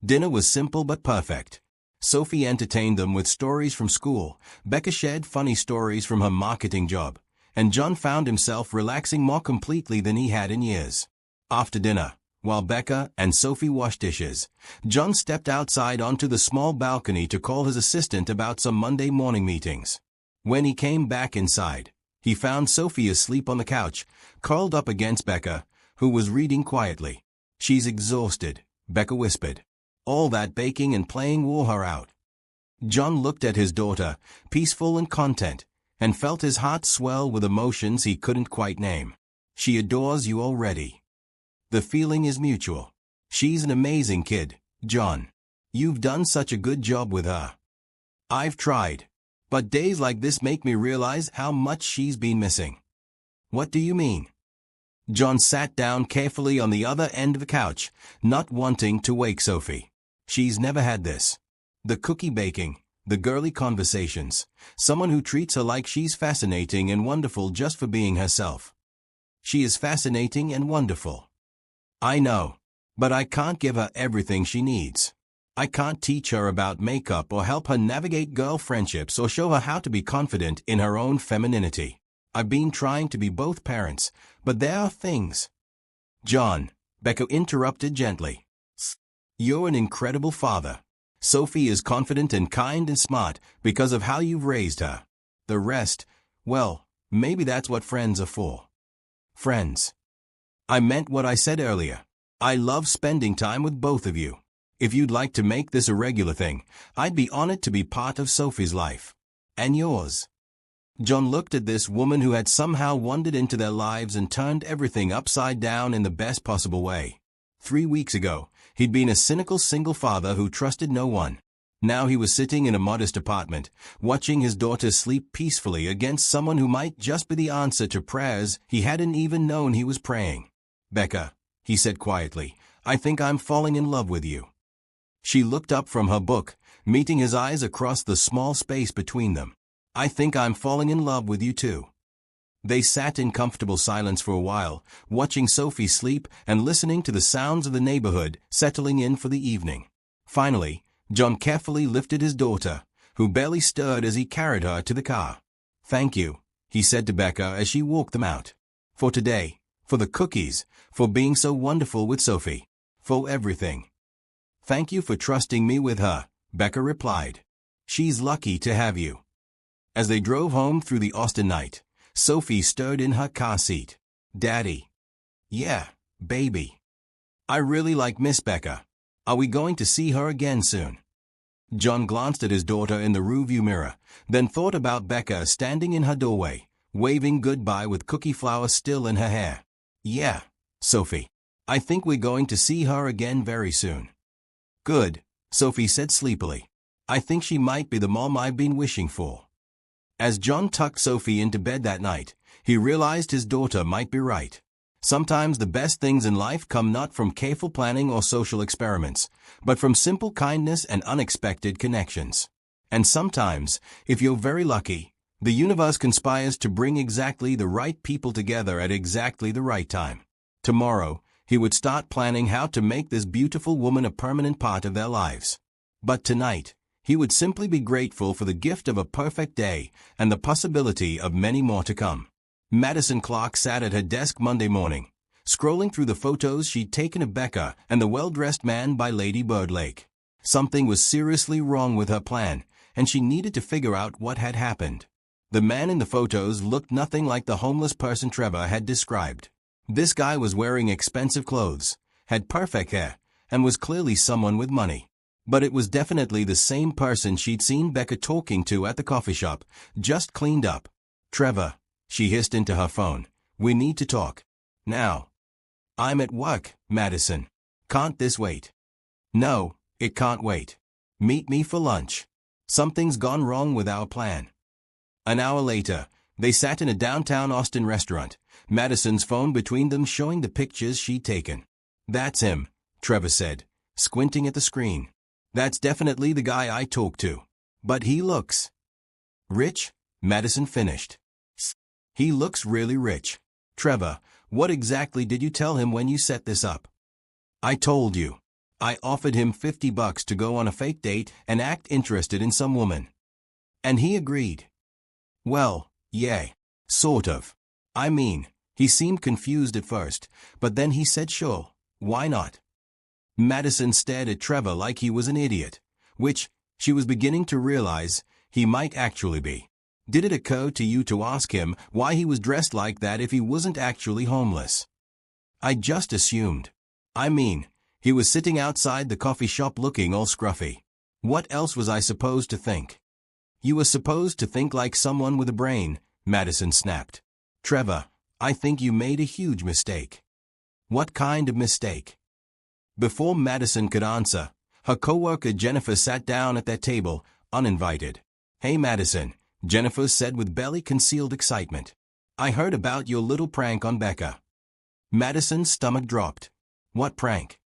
Dinner was simple but perfect. Sophie entertained them with stories from school, Becca shared funny stories from her marketing job, and John found himself relaxing more completely than he had in years. After dinner, while Becca and Sophie washed dishes, John stepped outside onto the small balcony to call his assistant about some Monday morning meetings. When he came back inside, he found Sophie asleep on the couch, curled up against Becca, who was reading quietly. "She's exhausted," Becca whispered. "All that baking and playing wore her out." John looked at his daughter, peaceful and content, and felt his heart swell with emotions he couldn't quite name. "She adores you already. The feeling is mutual. She's an amazing kid, John. You've done such a good job with her." "I've tried. But days like this make me realize how much she's been missing." "What do you mean?" John sat down carefully on the other end of the couch, not wanting to wake Sophie. "She's never had this. The cookie baking, the girly conversations, someone who treats her like she's fascinating and wonderful just for being herself." "She is fascinating and wonderful. I know. But I can't give her everything she needs. I can't teach her about makeup or help her navigate girl friendships or show her how to be confident in her own femininity. I've been trying to be both parents, but there are things." "John," Becca interrupted gently. You're an incredible father. Sophie is confident and kind and smart because of how you've raised her. The rest, well, maybe that's what friends are for. Friends. I meant what I said earlier. I love spending time with both of you. If you'd like to make this a regular thing, I'd be honored to be part of Sophie's life. And yours. John looked at this woman who had somehow wandered into their lives and turned everything upside down in the best possible way. 3 weeks ago, he'd been a cynical single father who trusted no one. Now he was sitting in a modest apartment, watching his daughter sleep peacefully against someone who might just be the answer to prayers he hadn't even known he was praying. "Becca," he said quietly, "I think I'm falling in love with you." She looked up from her book, meeting his eyes across the small space between them. "I think I'm falling in love with you too." They sat in comfortable silence for a while, watching Sophie sleep and listening to the sounds of the neighborhood settling in for the evening. Finally, John carefully lifted his daughter, who barely stirred as he carried her to the car. "Thank you," he said to Becca as she walked them out. "For today, for the cookies, for being so wonderful with Sophie, for everything." "Thank you for trusting me with her," Becca replied. "She's lucky to have you." As they drove home through the Austin night, Sophie stirred in her car seat. "Daddy." "Yeah, baby." "I really like Miss Becca. Are we going to see her again soon?" John glanced at his daughter in the rearview mirror, then thought about Becca standing in her doorway, waving goodbye with cookie flour still in her hair. "Yeah, Sophie. I think we're going to see her again very soon." "Good," Sophie said sleepily. "I think she might be the mom I've been wishing for." As John tucked Sophie into bed that night, he realized his daughter might be right. Sometimes the best things in life come not from careful planning or social experiments, but from simple kindness and unexpected connections. And sometimes, if you're very lucky, the universe conspires to bring exactly the right people together at exactly the right time. Tomorrow, he would start planning how to make this beautiful woman a permanent part of their lives. But tonight, he would simply be grateful for the gift of a perfect day and the possibility of many more to come. Madison Clark sat at her desk Monday morning, scrolling through the photos she'd taken of Becca and the well-dressed man by Lady Bird Lake. Something was seriously wrong with her plan, and she needed to figure out what had happened. The man in the photos looked nothing like the homeless person Trevor had described. This guy was wearing expensive clothes, had perfect hair, and was clearly someone with money. But it was definitely the same person she'd seen Becca talking to at the coffee shop, just cleaned up. "Trevor," she hissed into her phone, "we need to talk. Now." "I'm at work, Madison. Can't this wait?" "No, it can't wait. Meet me for lunch. Something's gone wrong with our plan." An hour later, they sat in a downtown Austin restaurant, Madison's phone between them showing the pictures she'd taken. "That's him," Trevor said, squinting at the screen. "That's definitely the guy I talked to. But he looks rich," Madison finished. "He looks really rich." "Trevor, what exactly did you tell him when you set this up?" "I told you. I offered him $50 to go on a fake date and act interested in some woman. And he agreed." "Well, yeah, sort of. I mean, he seemed confused at first, but then he said sure, why not?" Madison stared at Trevor like he was an idiot, which, she was beginning to realize, he might actually be. Did it occur to you to ask him why he was dressed like that if he wasn't actually homeless? "I just assumed. I mean, he was sitting outside the coffee shop looking all scruffy. What else was I supposed to think?" "You were supposed to think like someone with a brain," Madison snapped. "Trevor, I think you made a huge mistake." "What kind of mistake?" Before Madison could answer, her coworker Jennifer sat down at their table, uninvited. "Hey Madison," Jennifer said with barely concealed excitement. "I heard about your little prank on Becca." Madison's stomach dropped. "What prank?"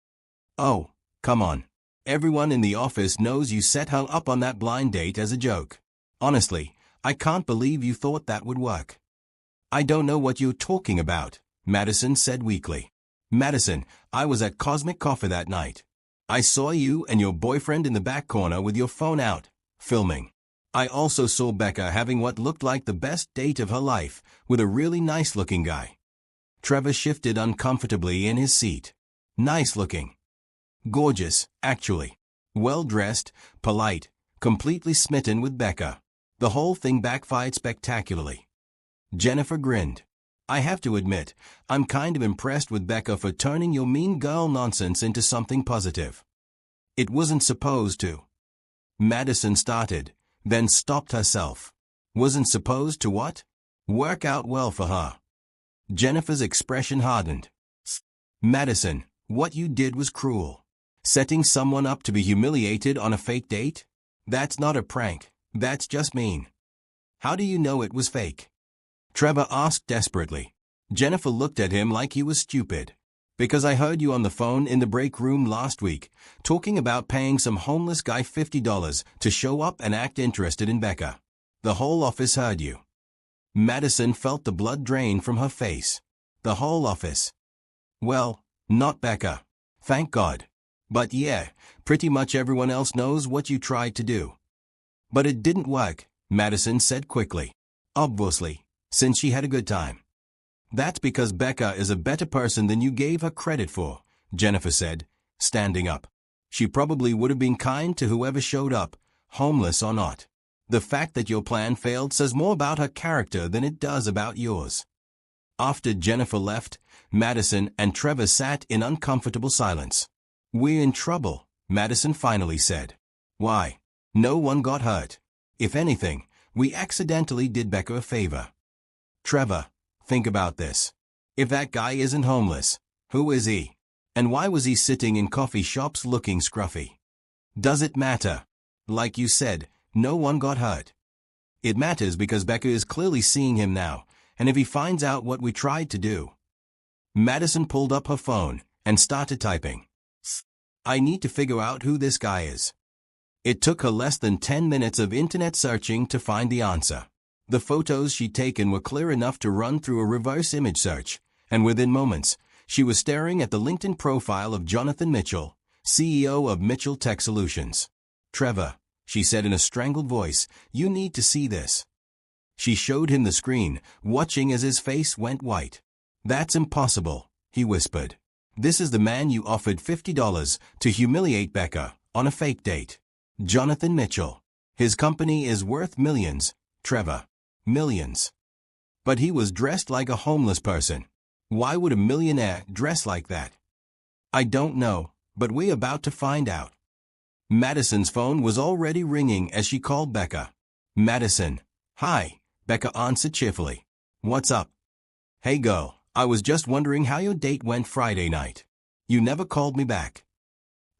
"Oh, come on. Everyone in the office knows you set her up on that blind date as a joke. Honestly, I can't believe you thought that would work." "I don't know what you're talking about," Madison said weakly. "Madison, I was at Cosmic Coffee that night. I saw you and your boyfriend in the back corner with your phone out, filming. I also saw Becca having what looked like the best date of her life with a really nice-looking guy." Trevor shifted uncomfortably in his seat. "Nice-looking?" Gorgeous, actually. Well-dressed, polite, completely smitten with Becca. The whole thing backfired spectacularly. Jennifer grinned. I have to admit, I'm kind of impressed with Becca for turning your mean girl nonsense into something positive. It wasn't supposed to. Madison started, then stopped herself. Wasn't supposed to what? Work out well for her. Jennifer's expression hardened. Madison, what you did was cruel. Setting someone up to be humiliated on a fake date? That's not a prank, that's just mean. How do you know it was fake? Trevor asked desperately. Jennifer looked at him like he was stupid. Because I heard you on the phone in the break room last week, talking about paying some homeless guy $50 to show up and act interested in Becca. The whole office heard you. Madison felt the blood drain from her face. The whole office. Well, not Becca. Thank God. But yeah, pretty much everyone else knows what you tried to do. But it didn't work, Madison said quickly. Obviously, since she had a good time. That's because Becca is a better person than you gave her credit for, Jennifer said, standing up. She probably would have been kind to whoever showed up, homeless or not. The fact that your plan failed says more about her character than it does about yours. After Jennifer left, Madison and Trevor sat in uncomfortable silence. We're in trouble, Madison finally said. Why? No one got hurt. If anything, we accidentally did Becca a favor. Trevor, think about this. If that guy isn't homeless, who is he? And why was he sitting in coffee shops looking scruffy? Does it matter? Like you said, no one got hurt. It matters because Becca is clearly seeing him now, and if he finds out what we tried to do. Madison pulled up her phone and started typing. I need to figure out who this guy is. It took her less than 10 minutes of internet searching to find the answer. The photos she'd taken were clear enough to run through a reverse image search, and within moments, she was staring at the LinkedIn profile of Jonathan Mitchell, CEO of Mitchell Tech Solutions. Trevor, she said in a strangled voice, you need to see this. She showed him the screen, watching as his face went white. That's impossible, he whispered. This is the man you offered $50 to humiliate Becca on a fake date. Jonathan Mitchell. His company is worth millions, Trevor. Millions. But he was dressed like a homeless person. Why would a millionaire dress like that? I don't know, but we're about to find out. Madison's phone was already ringing as she called Becca. Madison. Hi, Becca answered cheerfully. What's up? Hey girl, I was just wondering how your date went Friday night. You never called me back.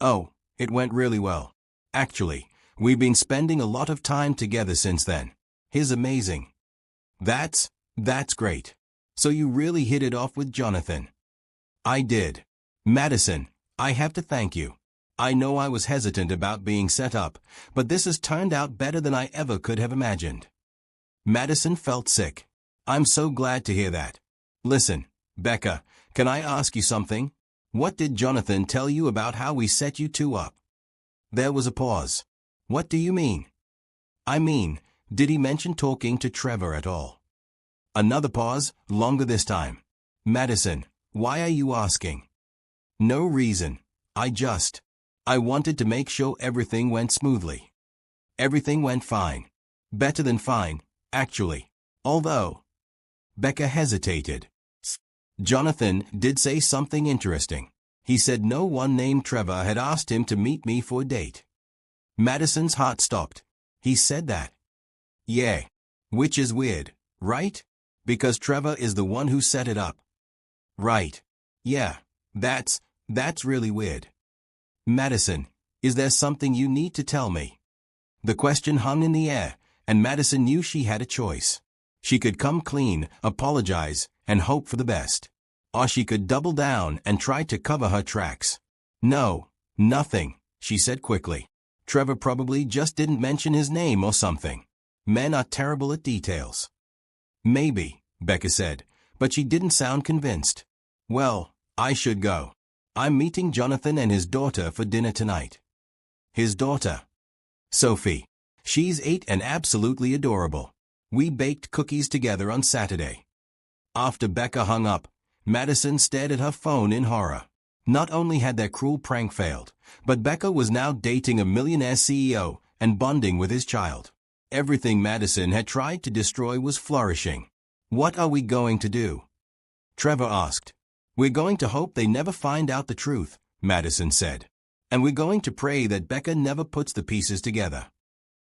Oh, it went really well. Actually, we've been spending a lot of time together since then. He's amazing. That's great. So you really hit it off with Jonathan. I did. Madison, I have to thank you. I know I was hesitant about being set up, but this has turned out better than I ever could have imagined. Madison felt sick. I'm so glad to hear that. Listen, Becca, can I ask you something? What did Jonathan tell you about how we set you two up? There was a pause. What do you mean? I mean, did he mention talking to Trevor at all? Another pause, longer this time. Madison, why are you asking? No reason. I wanted to make sure everything went smoothly. Everything went fine. Better than fine, actually. Although. Becca hesitated. Jonathan did say something interesting. He said no one named Trevor had asked him to meet me for a date. Madison's heart stopped. He said that. Yeah. Which is weird, right? Because Trevor is the one who set it up. Right. Yeah, that's really weird. Madison, is there something you need to tell me? The question hung in the air, and Madison knew she had a choice. She could come clean, apologize, and hope for the best. Or she could double down and try to cover her tracks. No, nothing, she said quickly. Trevor probably just didn't mention his name or something. Men are terrible at details. Maybe, Becca said, but she didn't sound convinced. Well, I should go. I'm meeting Jonathan and his daughter for dinner tonight. His daughter? Sophie. She's 8 and absolutely adorable. We baked cookies together on Saturday. After Becca hung up, Madison stared at her phone in horror. Not only had their cruel prank failed, But Becca was now dating a millionaire CEO and bonding with his child. Everything Madison had tried to destroy was flourishing. "What are we going to do?" Trevor asked. "We're going to hope they never find out the truth," Madison said. "And we're going to pray that Becca never puts the pieces together."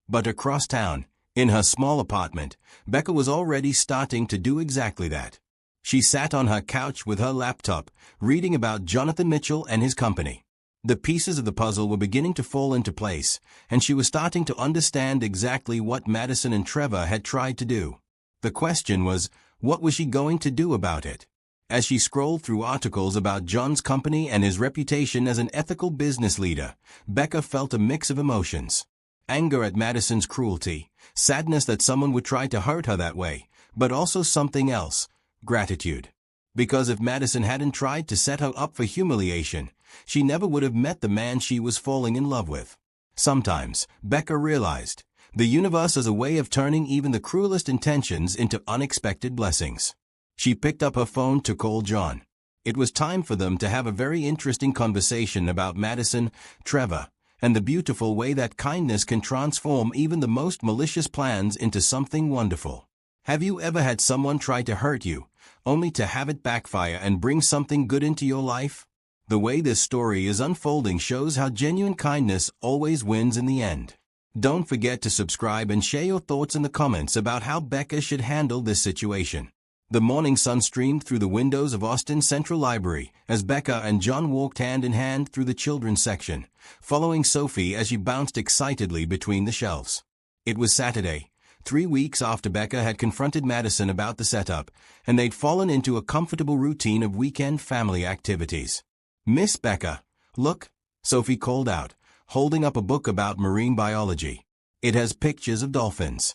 But across town, in her small apartment, Becca was already starting to do exactly that. She sat on her couch with her laptop, reading about Jonathan Mitchell and his company. The pieces of the puzzle were beginning to fall into place, and she was starting to understand exactly what Madison and Trevor had tried to do. The question was, what was she going to do about it? As she scrolled through articles about John's company and his reputation as an ethical business leader, Becca felt a mix of emotions. Anger at Madison's cruelty, sadness that someone would try to hurt her that way, but also something else, gratitude. Because if Madison hadn't tried to set her up for humiliation, she never would have met the man she was falling in love with. Sometimes, Becca realized, the universe is a way of turning even the cruelest intentions into unexpected blessings. She picked up her phone to call John. It was time for them to have a very interesting conversation about Madison, Trevor, and the beautiful way that kindness can transform even the most malicious plans into something wonderful. Have you ever had someone try to hurt you, only to have it backfire and bring something good into your life? The way this story is unfolding shows how genuine kindness always wins in the end. Don't forget to subscribe and share your thoughts in the comments about how Becca should handle this situation. The morning sun streamed through the windows of Austin Central Library as Becca and John walked hand in hand through the children's section, following Sophie as she bounced excitedly between the shelves. It was Saturday, 3 weeks after Becca had confronted Madison about the setup, and they'd fallen into a comfortable routine of weekend family activities. "Miss Becca, look," Sophie called out, holding up a book about marine biology. "It has pictures of dolphins."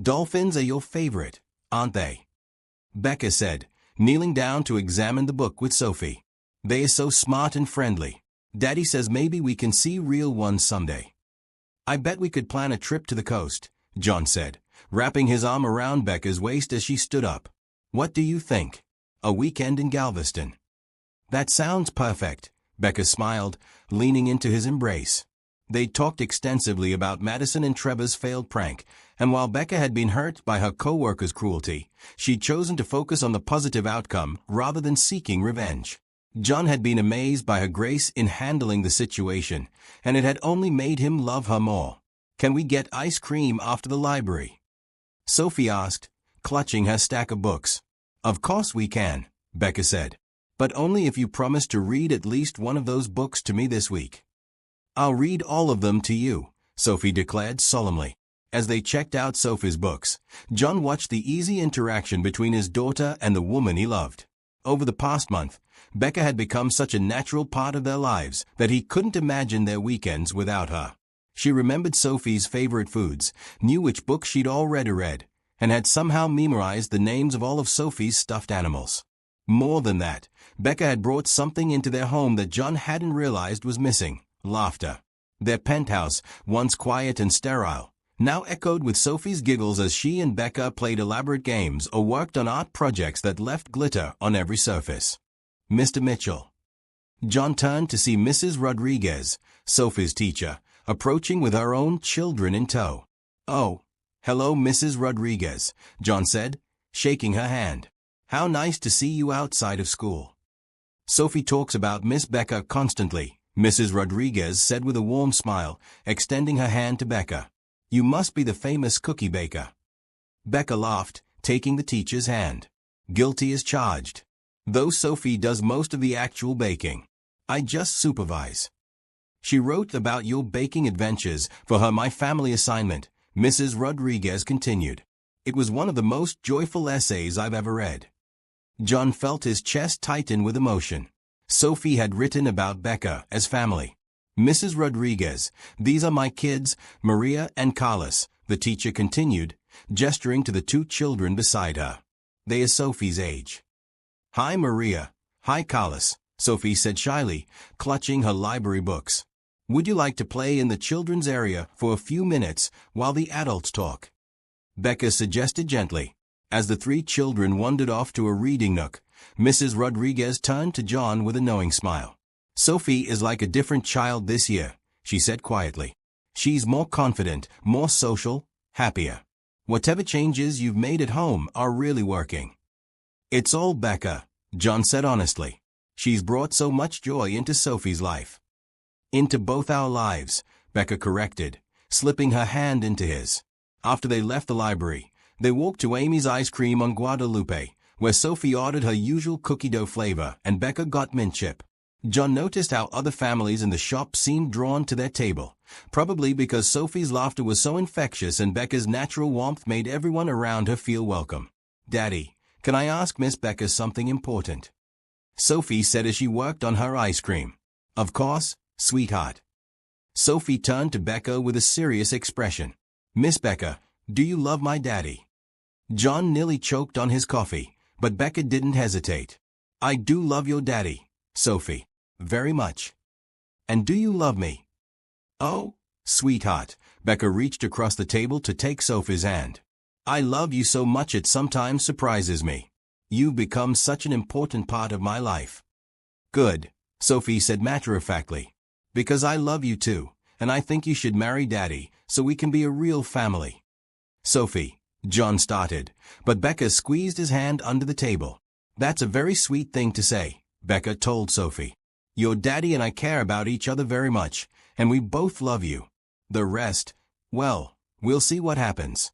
"Dolphins are your favorite, aren't they?" Becca said, kneeling down to examine the book with Sophie. "They are so smart and friendly. Daddy says maybe we can see real ones someday." "I bet we could plan a trip to the coast," John said, wrapping his arm around Becca's waist as she stood up. "What do you think? A weekend in Galveston?" "That sounds perfect," Becca smiled, leaning into his embrace. They talked extensively about Madison and Trevor's failed prank, and while Becca had been hurt by her co-worker's cruelty, she'd chosen to focus on the positive outcome rather than seeking revenge. John had been amazed by her grace in handling the situation, and it had only made him love her more. "Can we get ice cream after the library?" Sophie asked, clutching her stack of books. "Of course we can," Becca said. "But only if you promise to read at least one of those books to me this week." "I'll read all of them to you," Sophie declared solemnly. As they checked out Sophie's books, John watched the easy interaction between his daughter and the woman he loved. Over the past month, Becca had become such a natural part of their lives that he couldn't imagine their weekends without her. She remembered Sophie's favorite foods, knew which books she'd already read, and had somehow memorized the names of all of Sophie's stuffed animals. More than that, Becca had brought something into their home that John hadn't realized was missing: laughter. Their penthouse, once quiet and sterile, now echoed with Sophie's giggles as she and Becca played elaborate games or worked on art projects that left glitter on every surface. "Mr. Mitchell." John turned to see Mrs. Rodriguez, Sophie's teacher, approaching with her own children in tow. "Oh, hello, Mrs. Rodriguez," John said, shaking her hand. "How nice to see you outside of school." "Sophie talks about Miss Becca constantly," Mrs. Rodriguez said with a warm smile, extending her hand to Becca. "You must be the famous cookie baker." Becca laughed, taking the teacher's hand. "Guilty as charged. Though Sophie does most of the actual baking. I just supervise." "She wrote about your baking adventures for her My Family assignment," Mrs. Rodriguez continued. "It was one of the most joyful essays I've ever read." John felt his chest tighten with emotion. Sophie had written about Becca as family. "Mrs. Rodriguez, these are my kids, Maria and Carlos," the teacher continued, gesturing to the 2 children beside her. "They are Sophie's age." "Hi, Maria. Hi, Carlos," Sophie said shyly, clutching her library books. "Would you like to play in the children's area for a few minutes while the adults talk?" Becca suggested gently. As the 3 children wandered off to a reading nook, Mrs. Rodriguez turned to John with a knowing smile. Sophie is like a different child this year, she said quietly. She's more confident, more social, happier. Whatever changes you've made at home are really working. It's all Becca, John said honestly. She's brought so much joy into Sophie's life. Into both our lives, Becca corrected, slipping her hand into his. After they left the library, they walked to Amy's Ice Cream on Guadalupe, where Sophie ordered her usual cookie dough flavor and Becca got mint chip. John noticed how other families in the shop seemed drawn to their table, probably because Sophie's laughter was so infectious and Becca's natural warmth made everyone around her feel welcome. "Daddy, can I ask Miss Becca something important?" Sophie said as she worked on her ice cream. "Of course, sweetheart." Sophie turned to Becca with a serious expression. "Miss Becca, do you love my daddy?" John nearly choked on his coffee, but Becca didn't hesitate. "I do love your daddy, Sophie. Very much." "And do you love me?" "Oh, sweetheart." Becca reached across the table to take Sophie's hand. "I love you so much it sometimes surprises me. You've become such an important part of my life." "Good," Sophie said matter-of-factly. "Because I love you too, and I think you should marry Daddy, so we can be a real family." "Sophie," John started, but Becca squeezed his hand under the table. "That's a very sweet thing to say," Becca told Sophie. "Your daddy and I care about each other very much, and we both love you. The rest, well, we'll see what happens."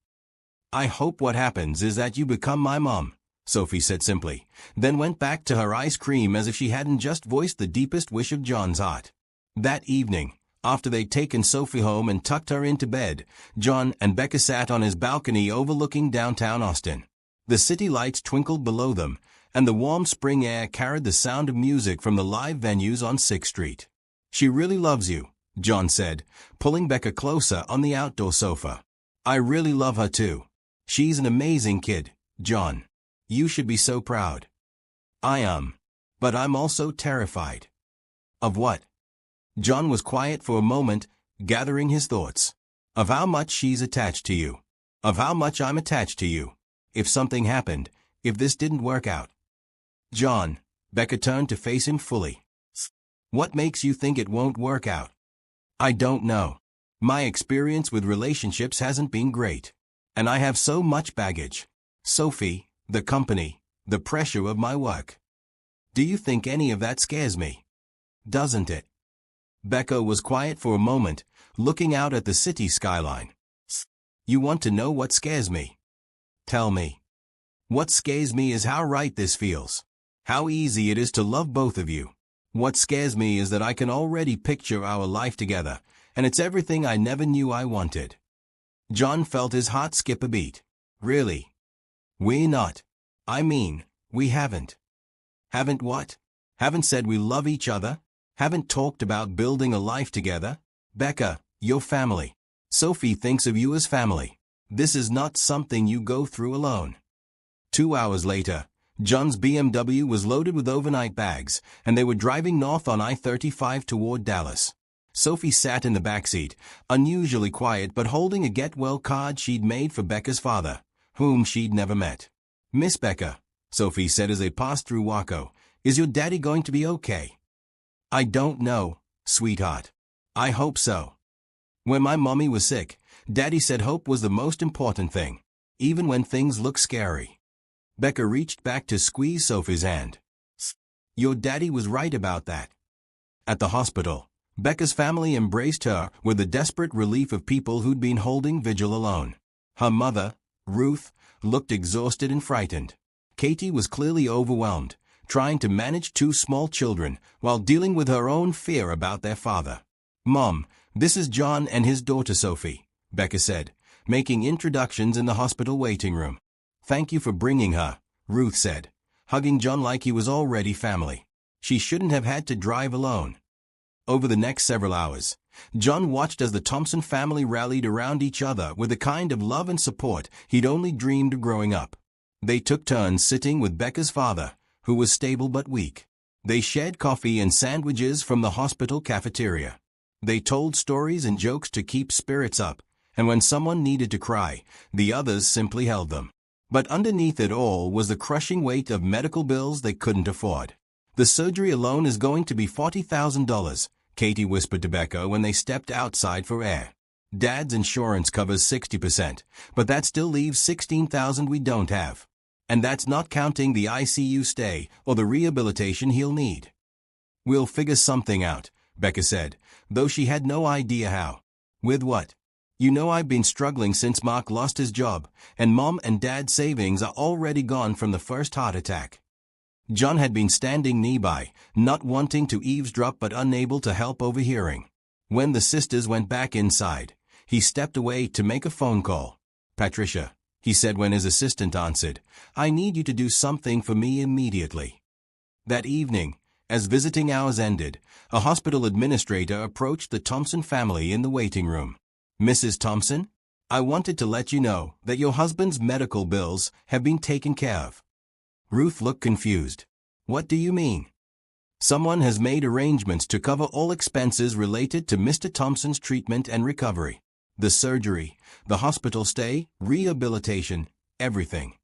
"I hope what happens is that you become my mom," Sophie said simply, then went back to her ice cream as if she hadn't just voiced the deepest wish of John's heart. That evening, after they'd taken Sophie home and tucked her into bed, John and Becca sat on his balcony overlooking downtown Austin. The city lights twinkled below them, and the warm spring air carried the sound of music from the live venues on 6th Street. "She really loves you," John said, pulling Becca closer on the outdoor sofa. "I really love her too. She's an amazing kid, John. You should be so proud." "I am. But I'm also terrified." "Of what?" John was quiet for a moment, gathering his thoughts. "Of how much she's attached to you. Of how much I'm attached to you. If something happened, if this didn't work out." "John," Becca turned to face him fully. "What makes you think it won't work out?" "I don't know. My experience with relationships hasn't been great. And I have so much baggage. Sophie, the company, the pressure of my work. Do you think any of that scares me? Doesn't it?" Becca was quiet for a moment, looking out at the city skyline. "You want to know what scares me? Tell me." "What scares me is how right this feels. How easy it is to love both of you. What scares me is that I can already picture our life together, and it's everything I never knew I wanted." John felt his heart skip a beat. "Really? We're not. I mean, we haven't." "Haven't what?" "Haven't said we love each other? Haven't talked about building a life together? Becca, you're family. Sophie thinks of you as family. This is not something you go through alone." 2 hours later, John's BMW was loaded with overnight bags, and they were driving north on I-35 toward Dallas. Sophie sat in the backseat, unusually quiet but holding a get-well card she'd made for Becca's father, whom she'd never met. "Miss Becca," Sophie said as they passed through Waco, "is your daddy going to be okay?" "I don't know, sweetheart. I hope so. When my mommy was sick, Daddy said hope was the most important thing, even when things look scary." Becca reached back to squeeze Sophie's hand. "Your daddy was right about that." At the hospital, Becca's family embraced her with the desperate relief of people who'd been holding vigil alone. Her mother, Ruth, looked exhausted and frightened. Katie was clearly overwhelmed, trying to manage 2 small children while dealing with her own fear about their father. "Mom, this is John and his daughter Sophie," Becca said, making introductions in the hospital waiting room. "Thank you for bringing her," Ruth said, hugging John like he was already family. She shouldn't have had to drive alone. Over the next several hours, John watched as the Thompson family rallied around each other with the kind of love and support he'd only dreamed of growing up. They took turns sitting with Becca's father, who was stable but weak. They shared coffee and sandwiches from the hospital cafeteria. They told stories and jokes to keep spirits up, and when someone needed to cry, the others simply held them. But underneath it all was the crushing weight of medical bills they couldn't afford. The surgery alone is going to be $40,000, Katie whispered to Becca when they stepped outside for air. Dad's insurance covers 60%, but that still leaves $16,000 we don't have. And that's not counting the ICU stay or the rehabilitation he'll need. We'll figure something out, Becca said, though she had no idea how. With what? You know, I've been struggling since Mark lost his job, and Mom and Dad's savings are already gone from the first heart attack. John had been standing nearby, not wanting to eavesdrop but unable to help overhearing. When the sisters went back inside, he stepped away to make a phone call. Patricia, he said when his assistant answered, I need you to do something for me immediately. That evening, as visiting hours ended, a hospital administrator approached the Thompson family in the waiting room. Mrs. Thompson, I wanted to let you know that your husband's medical bills have been taken care of. Ruth looked confused. What do you mean? Someone has made arrangements to cover all expenses related to Mr. Thompson's treatment and recovery. The surgery, the hospital stay, rehabilitation, everything.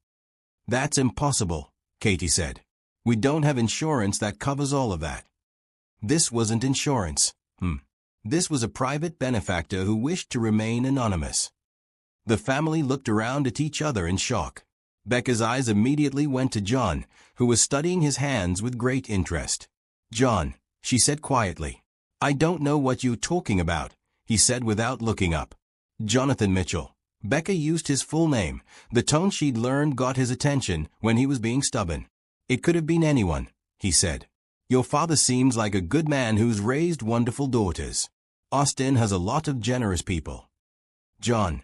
That's impossible, Katie said. We don't have insurance that covers all of that. This wasn't insurance. This was a private benefactor who wished to remain anonymous. The family looked around at each other in shock. Becca's eyes immediately went to John, who was studying his hands with great interest. John, she said quietly. I don't know what you're talking about, he said without looking up. Jonathan Mitchell. Becca used his full name. The tone she'd learned got his attention when he was being stubborn. It could have been anyone, he said. Your father seems like a good man who's raised wonderful daughters. Austin has a lot of generous people. John.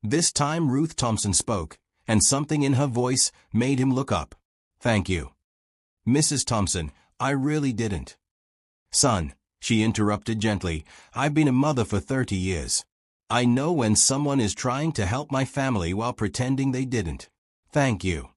This time Ruth Thompson spoke, and something in her voice made him look up. Thank you. Mrs. Thompson, I really didn't. Son, she interrupted gently, I've been a mother for 30 years. I know when someone is trying to help my family while pretending they didn't. Thank you.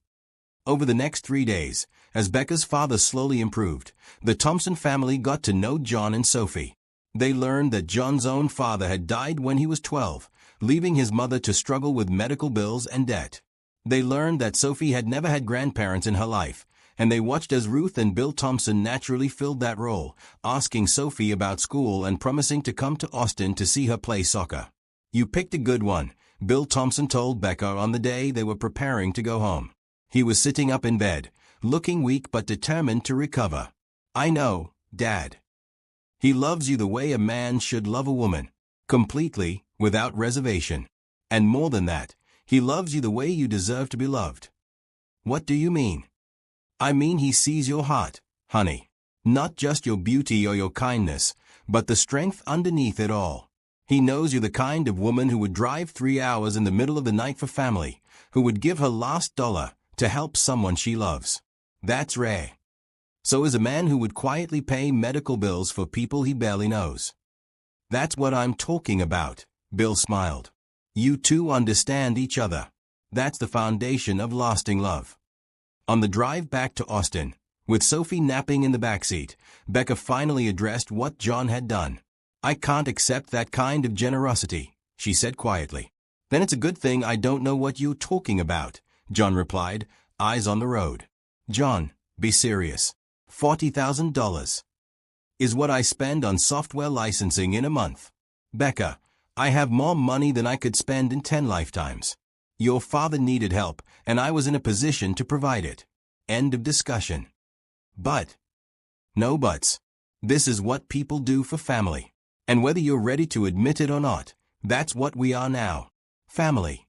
Over the next 3 days, as Becca's father slowly improved, the Thompson family got to know John and Sophie. They learned that John's own father had died when he was 12, leaving his mother to struggle with medical bills and debt. They learned that Sophie had never had grandparents in her life, and they watched as Ruth and Bill Thompson naturally filled that role, asking Sophie about school and promising to come to Austin to see her play soccer. You picked a good one, Bill Thompson told Becca on the day they were preparing to go home. He was sitting up in bed, looking weak but determined to recover. I know, Dad. He loves you the way a man should love a woman, completely, without reservation. And more than that, he loves you the way you deserve to be loved. What do you mean? I mean he sees your heart, honey. Not just your beauty or your kindness, but the strength underneath it all. He knows you're the kind of woman who would drive 3 hours in the middle of the night for family, who would give her last dollar to help someone she loves. That's rare. So is a man who would quietly pay medical bills for people he barely knows. That's what I'm talking about, Bill smiled. You two understand each other. That's the foundation of lasting love. On the drive back to Austin, with Sophie napping in the backseat, Becca finally addressed what John had done. I can't accept that kind of generosity, she said quietly. Then it's a good thing I don't know what you're talking about, John replied, eyes on the road. John, be serious. $40,000 is what I spend on software licensing in a month. Becca, I have more money than I could spend in 10 lifetimes. Your father needed help, and I was in a position to provide it. End of discussion. But. No buts. This is what people do for family. And whether you're ready to admit it or not, that's what we are now. Family.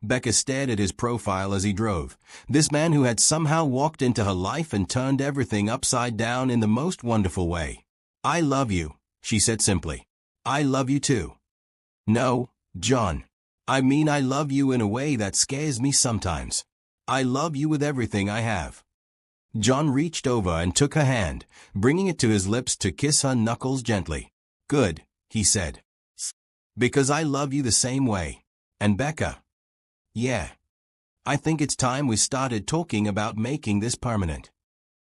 Becca stared at his profile as he drove. This man who had somehow walked into her life and turned everything upside down in the most wonderful way. I love you, she said simply. I love you too. No, John. I mean I love you in a way that scares me sometimes. I love you with everything I have. John reached over and took her hand, bringing it to his lips to kiss her knuckles gently. Good, he said. Because I love you the same way. And Becca. Yeah. I think it's time we started talking about making this permanent.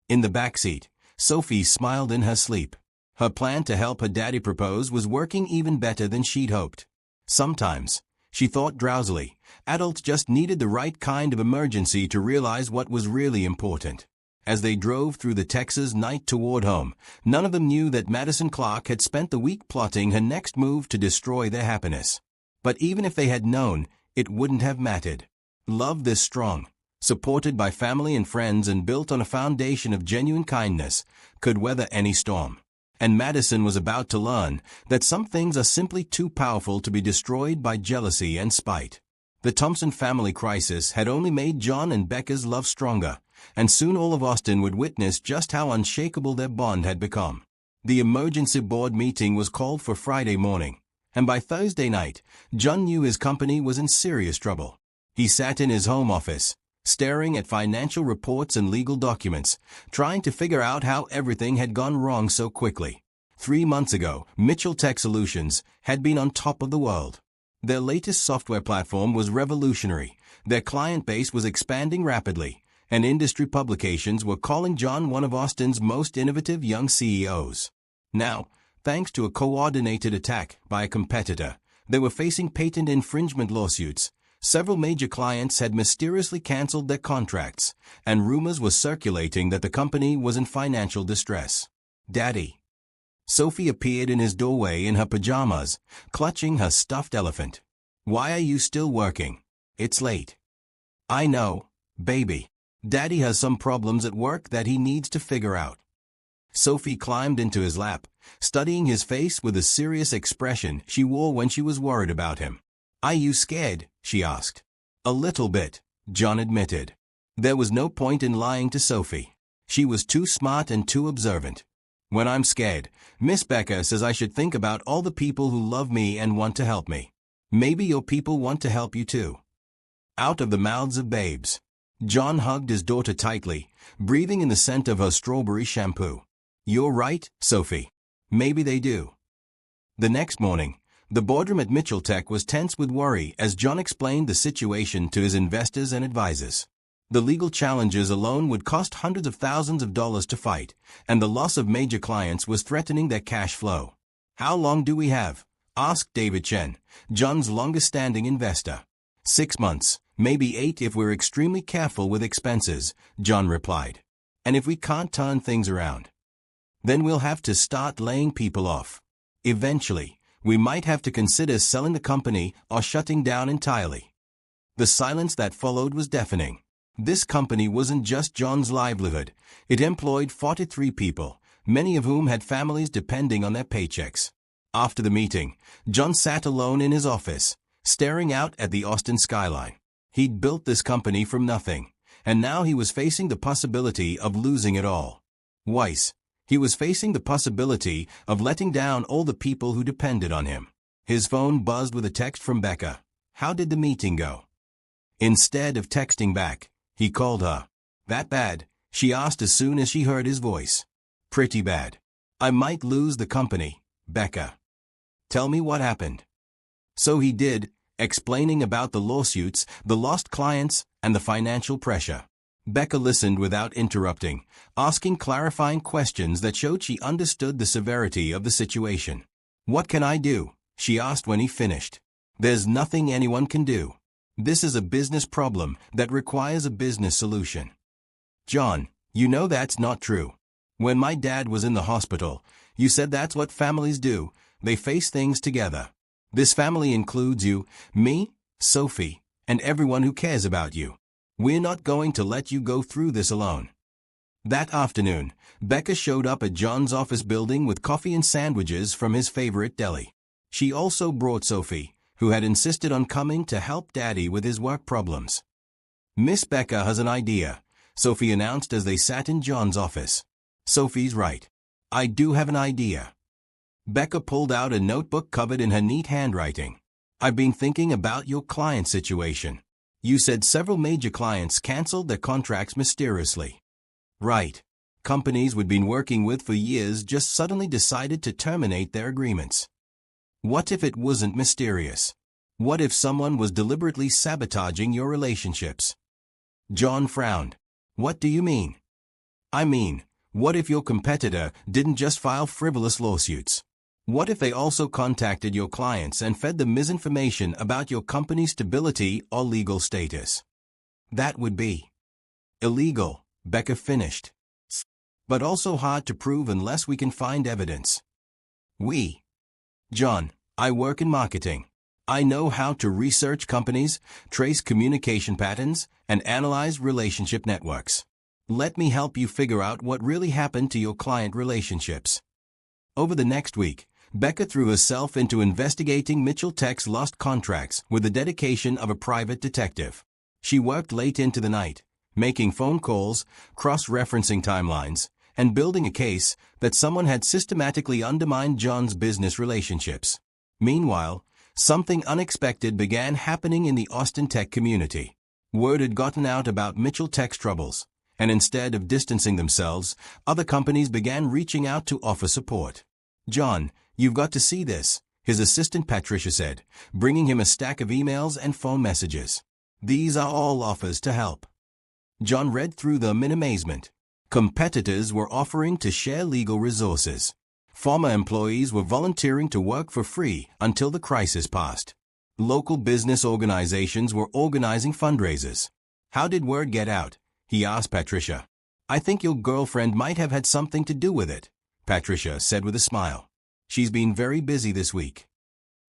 In the backseat, Sophie smiled in her sleep. Her plan to help her daddy propose was working even better than she'd hoped. Sometimes, she thought drowsily, adults just needed the right kind of emergency to realize what was really important. As they drove through the Texas night toward home, none of them knew that Madison Clark had spent the week plotting her next move to destroy their happiness. But even if they had known, it wouldn't have mattered. Love this strong, supported by family and friends and built on a foundation of genuine kindness, could weather any storm. And Madison was about to learn that some things are simply too powerful to be destroyed by jealousy and spite. The Thompson family crisis had only made John and Becca's love stronger, and soon all of Austin would witness just how unshakable their bond had become. The emergency board meeting was called for Friday morning, and by Thursday night, John knew his company was in serious trouble. He sat in his home office, staring at financial reports and legal documents, trying to figure out how everything had gone wrong so quickly. 3 months ago, Mitchell Tech Solutions had been on top of the world. Their latest software platform was revolutionary, their client base was expanding rapidly, and industry publications were calling John one of Austin's most innovative young CEOs. Now, thanks to a coordinated attack by a competitor, they were facing patent infringement lawsuits. Several major clients had mysteriously canceled their contracts, and rumors were circulating that the company was in financial distress. "Daddy." Sophie appeared in his doorway in her pajamas, clutching her stuffed elephant. "Why are you still working? It's late." "I know, baby. Daddy has some problems at work that he needs to figure out." Sophie climbed into his lap, studying his face with the serious expression she wore when she was worried about him. "Are you scared?" she asked. "A little bit," John admitted. There was no point in lying to Sophie. She was too smart and too observant. "When I'm scared, Miss Becca says I should think about all the people who love me and want to help me. Maybe your people want to help you too." Out of the mouths of babes. John hugged his daughter tightly, breathing in the scent of her strawberry shampoo. "You're right, Sophie. Maybe they do." The next morning, the boardroom at Mitchell Tech was tense with worry as John explained the situation to his investors and advisors. The legal challenges alone would cost hundreds of thousands of dollars to fight, and the loss of major clients was threatening their cash flow. "How long do we have?" asked David Chen, John's longest-standing investor. 6 months, maybe 8 if we're extremely careful with expenses, John replied. "And if we can't turn things around, then we'll have to start laying people off. Eventually, we might have to consider selling the company or shutting down entirely." The silence that followed was deafening. This company wasn't just John's livelihood. It employed 43 people, many of whom had families depending on their paychecks. After the meeting, John sat alone in his office, staring out at the Austin skyline. He'd built this company from nothing, and now he was facing the possibility of losing it all. Weiss. He was facing the possibility of letting down all the people who depended on him. His phone buzzed with a text from Becca. How did the meeting go? Instead of texting back, he called her. "That bad?" she asked as soon as she heard his voice. "Pretty bad. I might lose the company, Becca." "Tell me what happened." So he did, explaining about the lawsuits, the lost clients, and the financial pressure. Becca listened without interrupting, asking clarifying questions that showed she understood the severity of the situation. "What can I do?" she asked when he finished. "There's nothing anyone can do. This is a business problem that requires a business solution." "John, you know that's not true. When my dad was in the hospital, you said that's what families do, they face things together. This family includes you, me, Sophie, and everyone who cares about you. We're not going to let you go through this alone." That afternoon, Becca showed up at John's office building with coffee and sandwiches from his favorite deli. She also brought Sophie, who had insisted on coming to help Daddy with his work problems. "Miss Becca has an idea," Sophie announced as they sat in John's office. "Sophie's right. I do have an idea." Becca pulled out a notebook covered in her neat handwriting. "I've been thinking about your client situation. You said several major clients canceled their contracts mysteriously." "Right. Companies we'd been working with for years just suddenly decided to terminate their agreements." "What if it wasn't mysterious? What if someone was deliberately sabotaging your relationships?" John frowned. "What do you mean?" "I mean, what if your competitor didn't just file frivolous lawsuits? What if they also contacted your clients and fed them misinformation about your company's stability or legal status?" "That would be illegal," Becca finished. But also hard to prove unless we can find evidence. John, I work in marketing. I know how to research companies, trace communication patterns, and analyze relationship networks. Let me help you figure out what really happened to your client relationships. Over the next week, Becca threw herself into investigating Mitchell Tech's lost contracts with the dedication of a private detective. She worked late into the night, making phone calls, cross-referencing timelines, and building a case that someone had systematically undermined John's business relationships. Meanwhile, something unexpected began happening in the Austin tech community. Word had gotten out about Mitchell Tech's troubles, and instead of distancing themselves, other companies began reaching out to offer support. "John, you've got to see this," his assistant Patricia said, bringing him a stack of emails and phone messages. "These are all offers to help." John read through them in amazement. Competitors were offering to share legal resources. Former employees were volunteering to work for free until the crisis passed. Local business organizations were organizing fundraisers. "How did word get out?" he asked Patricia. "I think your girlfriend might have had something to do with it," Patricia said with a smile. "She's been very busy this week."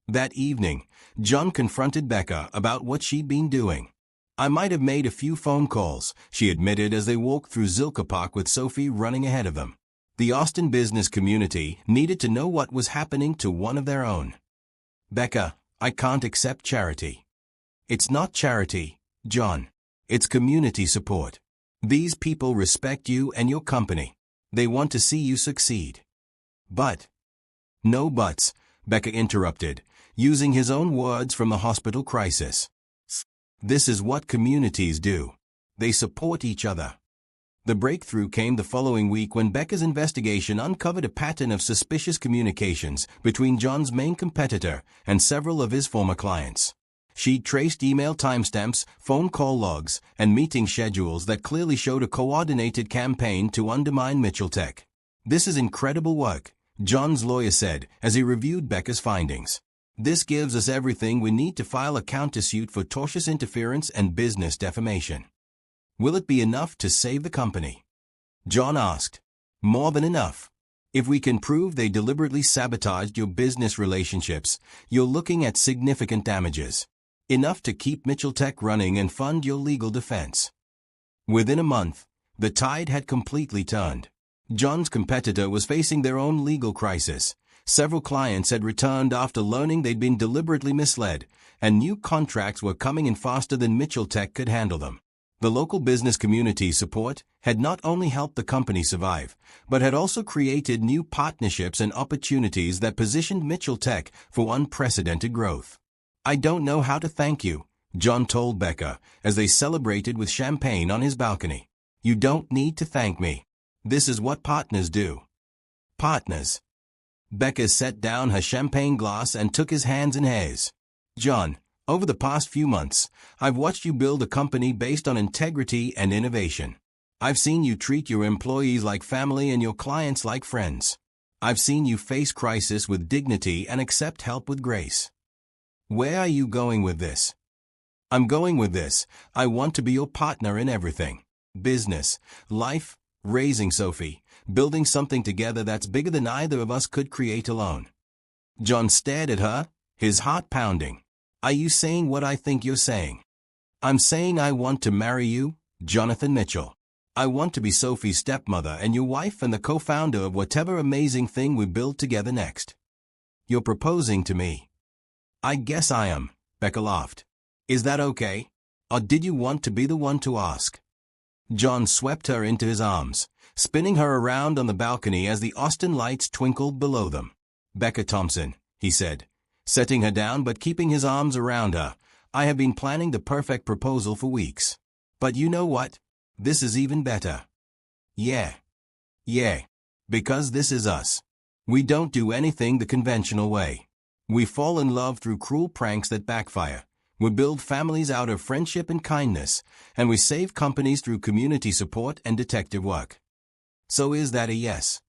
That evening, John confronted Becca about what she'd been doing. "I might have made a few phone calls," she admitted as they walked through Zilker Park with Sophie running ahead of them. The Austin business community needed to know what was happening to one of their own. "Becca, I can't accept charity." "It's not charity, John. It's community support. These people respect you and your company. They want to see you succeed." "But—" "No buts," Becca interrupted, using his own words from the hospital crisis. "This is what communities do. They support each other." The breakthrough came the following week when Becca's investigation uncovered a pattern of suspicious communications between John's main competitor and several of his former clients. She traced email timestamps, phone call logs, and meeting schedules that clearly showed a coordinated campaign to undermine Mitchell Tech. "This is incredible work," John's lawyer said as he reviewed Becca's findings. "This gives us everything we need to file a countersuit for tortious interference and business defamation." "Will it be enough to save the company?" John asked. "More than enough. If we can prove they deliberately sabotaged your business relationships, you're looking at significant damages. Enough to keep Mitchell Tech running and fund your legal defense." Within a month, the tide had completely turned. John's competitor was facing their own legal crisis. Several clients had returned after learning they'd been deliberately misled, and new contracts were coming in faster than Mitchell Tech could handle them. The local business community support had not only helped the company survive, but had also created new partnerships and opportunities that positioned Mitchell Tech for unprecedented growth. "I don't know how to thank you," John told Becca as they celebrated with champagne on his balcony. "You don't need to thank me. This is what partners do." "Partners." Becca set down her champagne glass and took his hands in hers. "John, over the past few months, I've watched you build a company based on integrity and innovation. I've seen you treat your employees like family and your clients like friends. I've seen you face crisis with dignity and accept help with grace. Where are you going with this?" "I'm going with this. I want to be your partner in everything. Business, life, raising Sophie, building something together that's bigger than either of us could create alone." John stared at her, his heart pounding. "Are you saying what I think you're saying?" "I'm saying I want to marry you, Jonathan Mitchell. I want to be Sophie's stepmother and your wife and the co-founder of whatever amazing thing we build together next." "You're proposing to me." "I guess I am," Becca laughed. "Is that okay? Or did you want to be the one to ask?" John swept her into his arms, spinning her around on the balcony as the Austin lights twinkled below them. "Becca Thompson," he said, setting her down but keeping his arms around her, "I have been planning the perfect proposal for weeks. But you know what? This is even better." Yeah. Because this is us. We don't do anything the conventional way. We fall in love through cruel pranks that backfire. We build families out of friendship and kindness, and we save companies through community support and detective work. So is that a yes?"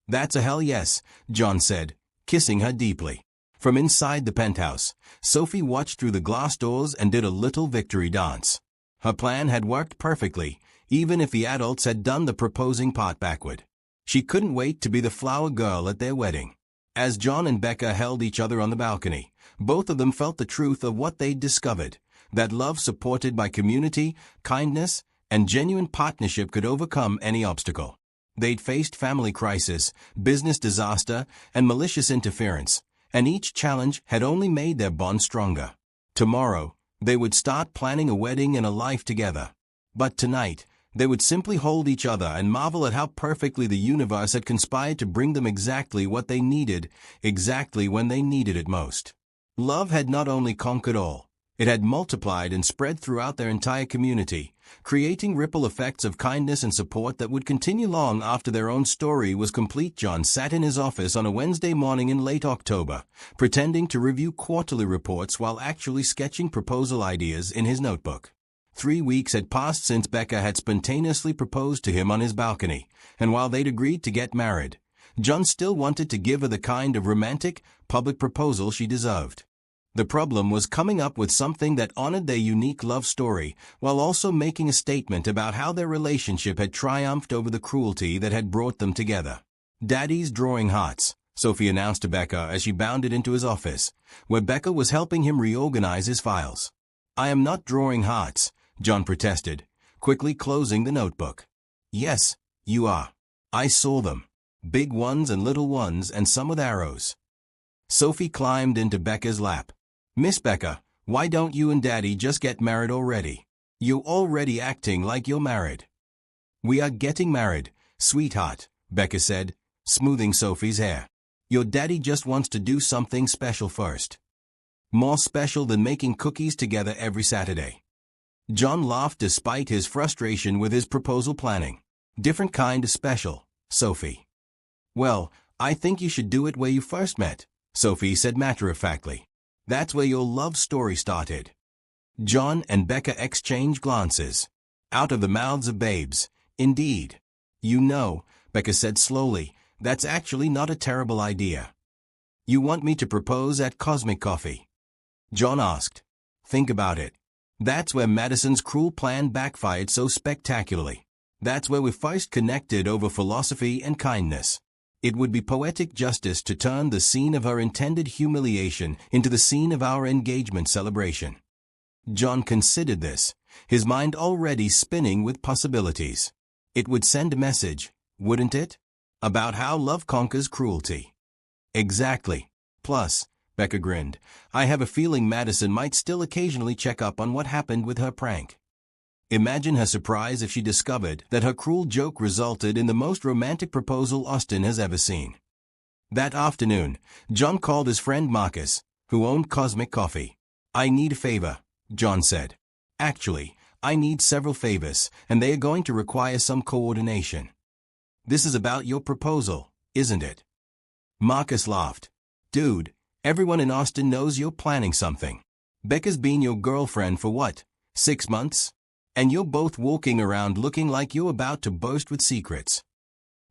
"That's a hell yes," John said, kissing her deeply. From inside the penthouse, Sophie watched through the glass doors and did a little victory dance. Her plan had worked perfectly, even if the adults had done the proposing part backward. She couldn't wait to be the flower girl at their wedding. As John and Becca held each other on the balcony, both of them felt the truth of what they'd discovered, that love supported by community, kindness, and genuine partnership could overcome any obstacle. They'd faced family crisis, business disaster, and malicious interference, and each challenge had only made their bond stronger. Tomorrow, they would start planning a wedding and a life together. But tonight, they would simply hold each other and marvel at how perfectly the universe had conspired to bring them exactly what they needed, exactly when they needed it most. Love had not only conquered all, it had multiplied and spread throughout their entire community, creating ripple effects of kindness and support that would continue long after their own story was complete. John sat in his office on a Wednesday morning in late October, pretending to review quarterly reports while actually sketching proposal ideas in his notebook. 3 weeks had passed since Becca had spontaneously proposed to him on his balcony, and while they'd agreed to get married, John still wanted to give her the kind of romantic, public proposal she deserved. The problem was coming up with something that honored their unique love story, while also making a statement about how their relationship had triumphed over the cruelty that had brought them together. "Daddy's drawing hearts," Sophie announced to Becca as she bounded into his office, where Becca was helping him reorganize his files. "I am not drawing hearts," John protested, quickly closing the notebook. "Yes, you are. I saw them. Big ones and little ones and some with arrows." Sophie climbed into Becca's lap. "Miss Becca, why don't you and Daddy just get married already? You're already acting like you're married." "We are getting married, sweetheart," Becca said, smoothing Sophie's hair. "Your daddy just wants to do something special first. More special than making cookies together every Saturday." John laughed despite his frustration with his proposal planning. "Different kind of special, Sophie." "Well, I think you should do it where you first met," Sophie said matter-of-factly. "That's where your love story started." John and Becca exchanged glances. Out of the mouths of babes, indeed. "You know," Becca said slowly, "that's actually not a terrible idea." "You want me to propose at Cosmic Coffee?" John asked. "Think about it. That's where Madison's cruel plan backfired so spectacularly. That's where we first connected over philosophy and kindness. It would be poetic justice to turn the scene of her intended humiliation into the scene of our engagement celebration." John considered this, his mind already spinning with possibilities. It would send a message, wouldn't it? About how love conquers cruelty. "Exactly. Plus," Becca grinned, "I have a feeling Madison might still occasionally check up on what happened with her prank." Imagine her surprise if she discovered that her cruel joke resulted in the most romantic proposal Austin has ever seen. That afternoon, John called his friend Marcus, who owned Cosmic Coffee. "I need a favor," John said. "Actually, I need several favors, and they are going to require some coordination." "This is about your proposal, isn't it?" Marcus laughed. "Dude, everyone in Austin knows you're planning something. Becca's been your girlfriend for what, 6 months? And you're both walking around looking like you're about to burst with secrets.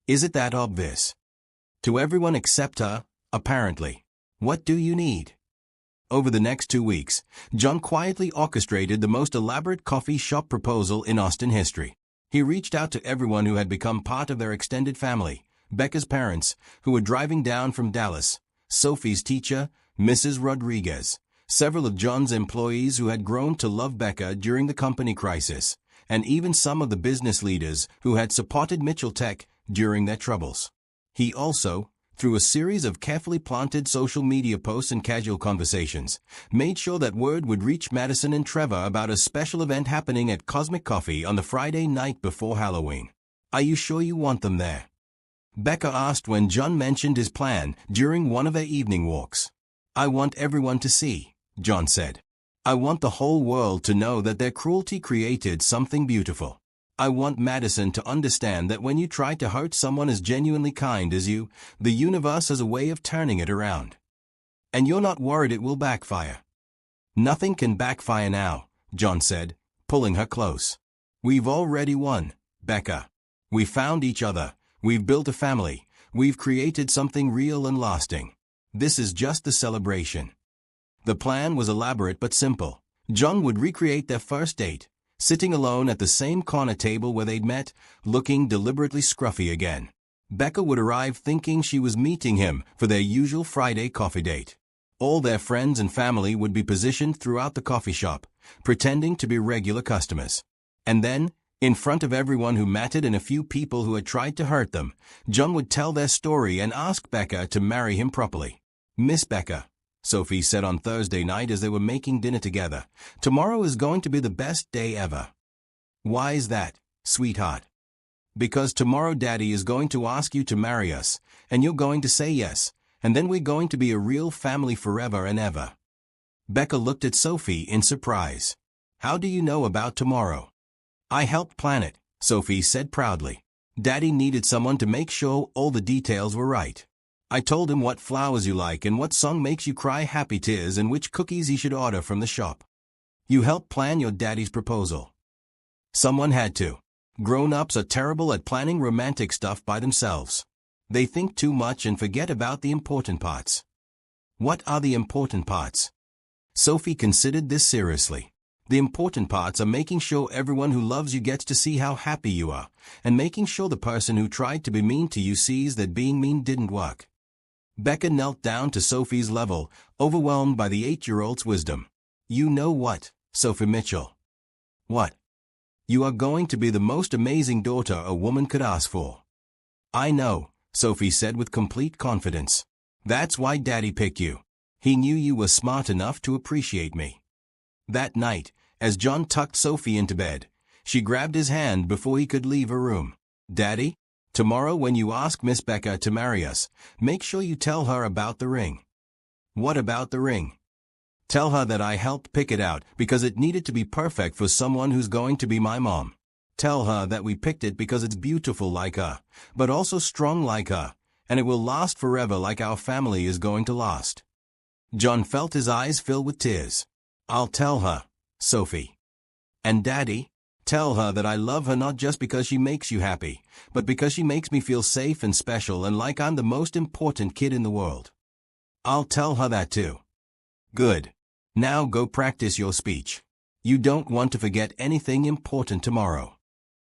Is it that obvious? To everyone except her, apparently. What do you need?" Over the next 2 weeks, John quietly orchestrated the most elaborate coffee shop proposal in Austin history. He reached out to everyone who had become part of their extended family, Becca's parents, who were driving down from Dallas, Sophie's teacher, Mrs. Rodriguez, several of John's employees who had grown to love Becca during the company crisis, and even some of the business leaders who had supported Mitchell Tech during their troubles. He also, through a series of carefully planted social media posts and casual conversations, made sure that word would reach Madison and Trevor about a special event happening at Cosmic Coffee on the Friday night before Halloween. "Are you sure you want them there?" Becca asked when John mentioned his plan during one of their evening walks. "I want everyone to see," John said. "I want the whole world to know that their cruelty created something beautiful. I want Madison to understand that when you try to hurt someone as genuinely kind as you, the universe has a way of turning it around. And you're not worried it will backfire." "Nothing can backfire now," John said, pulling her close. "We've already won, Becca. We found each other, we've built a family, we've created something real and lasting. This is just the celebration." The plan was elaborate but simple. John would recreate their first date, sitting alone at the same corner table where they'd met, looking deliberately scruffy again. Becca would arrive thinking she was meeting him for their usual Friday coffee date. All their friends and family would be positioned throughout the coffee shop, pretending to be regular customers. And then, in front of everyone who mattered and a few people who had tried to hurt them, John would tell their story and ask Becca to marry him properly. "Miss Becca," Sophie said on Thursday night as they were making dinner together, "tomorrow is going to be the best day ever." "Why is that, sweetheart?" "Because tomorrow Daddy is going to ask you to marry us, and you're going to say yes, and then we're going to be a real family forever and ever." Becca looked at Sophie in surprise. "How do you know about tomorrow?" "I helped plan it," Sophie said proudly. "Daddy needed someone to make sure all the details were right. I told him what flowers you like and what song makes you cry happy tears and which cookies he should order from the shop." "You helped plan your daddy's proposal." "Someone had to. Grown-ups are terrible at planning romantic stuff by themselves. They think too much and forget about the important parts." "What are the important parts?" Sophie considered this seriously. "The important parts are making sure everyone who loves you gets to see how happy you are, and making sure the person who tried to be mean to you sees that being mean didn't work." Becca knelt down to Sophie's level, overwhelmed by the 8-year-old's wisdom. "You know what, Sophie Mitchell?" "What?" "You are going to be the most amazing daughter a woman could ask for." "I know," Sophie said with complete confidence. "That's why Daddy picked you. He knew you were smart enough to appreciate me." That night, as John tucked Sophie into bed, she grabbed his hand before he could leave her room. "Daddy, tomorrow when you ask Miss Becca to marry us, make sure you tell her about the ring." "What about the ring?" "Tell her that I helped pick it out because it needed to be perfect for someone who's going to be my mom. Tell her that we picked it because it's beautiful like her, but also strong like her, and it will last forever like our family is going to last." John felt his eyes fill with tears. "I'll tell her, Sophie." "And Daddy, tell her that I love her not just because she makes you happy, but because she makes me feel safe and special and like I'm the most important kid in the world." "I'll tell her that too." "Good. Now go practice your speech. You don't want to forget anything important tomorrow."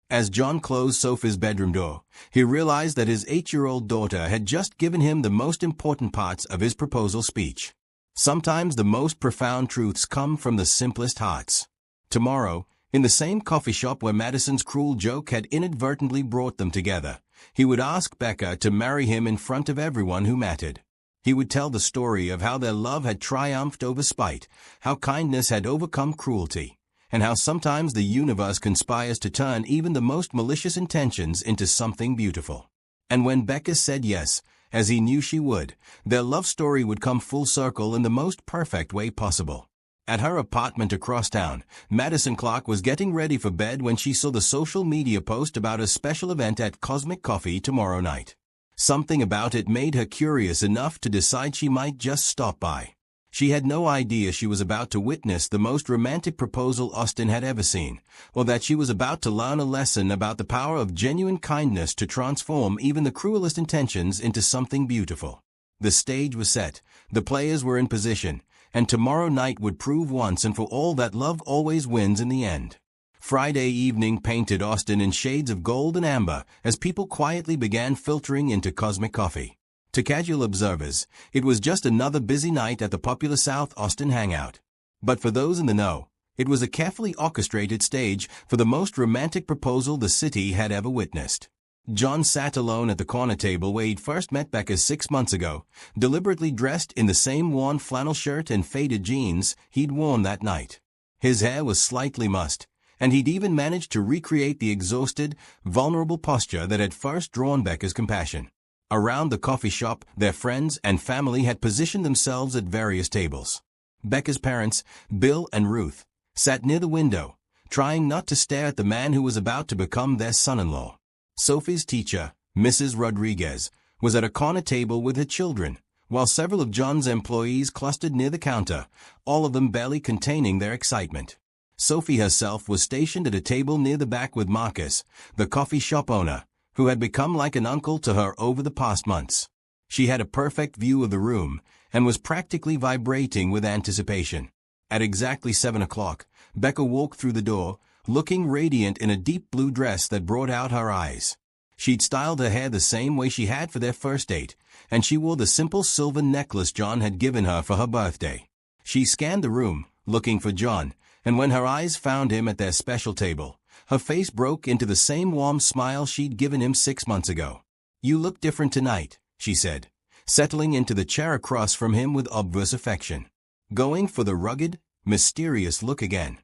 As John closed Sophie's bedroom door, he realized that his 8-year-old daughter had just given him the most important parts of his proposal speech. Sometimes the most profound truths come from the simplest hearts. Tomorrow, in the same coffee shop where Madison's cruel joke had inadvertently brought them together, he would ask Becca to marry him in front of everyone who mattered. He would tell the story of how their love had triumphed over spite, how kindness had overcome cruelty, and how sometimes the universe conspires to turn even the most malicious intentions into something beautiful. And when Becca said yes, as he knew she would, their love story would come full circle in the most perfect way possible. At her apartment across town, Madison Clark was getting ready for bed when she saw the social media post about a special event at Cosmic Coffee tomorrow night. Something about it made her curious enough to decide she might just stop by. She had no idea she was about to witness the most romantic proposal Austin had ever seen, or that she was about to learn a lesson about the power of genuine kindness to transform even the cruelest intentions into something beautiful. The stage was set, the players were in position, and tomorrow night would prove once and for all that love always wins in the end. Friday evening painted Austin in shades of gold and amber as people quietly began filtering into Cosmic Coffee. To casual observers, it was just another busy night at the popular South Austin hangout. But for those in the know, it was a carefully orchestrated stage for the most romantic proposal the city had ever witnessed. John sat alone at the corner table where he'd first met Becca 6 months ago, deliberately dressed in the same worn flannel shirt and faded jeans he'd worn that night. His hair was slightly mussed, and he'd even managed to recreate the exhausted, vulnerable posture that had first drawn Becca's compassion. Around the coffee shop, their friends and family had positioned themselves at various tables. Becca's parents, Bill and Ruth, sat near the window, trying not to stare at the man who was about to become their son-in-law. Sophie's teacher, Mrs. Rodriguez, was at a corner table with her children, while several of John's employees clustered near the counter, all of them barely containing their excitement. Sophie herself was stationed at a table near the back with Marcus, the coffee shop owner, who had become like an uncle to her over the past months. She had a perfect view of the room and was practically vibrating with anticipation. At exactly 7 o'clock, Becca walked through the door, looking radiant in a deep blue dress that brought out her eyes. She'd styled her hair the same way she had for their first date, and she wore the simple silver necklace John had given her for her birthday. She scanned the room, looking for John, and when her eyes found him at their special table, her face broke into the same warm smile she'd given him 6 months ago. "You look different tonight," she said, settling into the chair across from him with obvious affection. "Going for the rugged, mysterious look again?"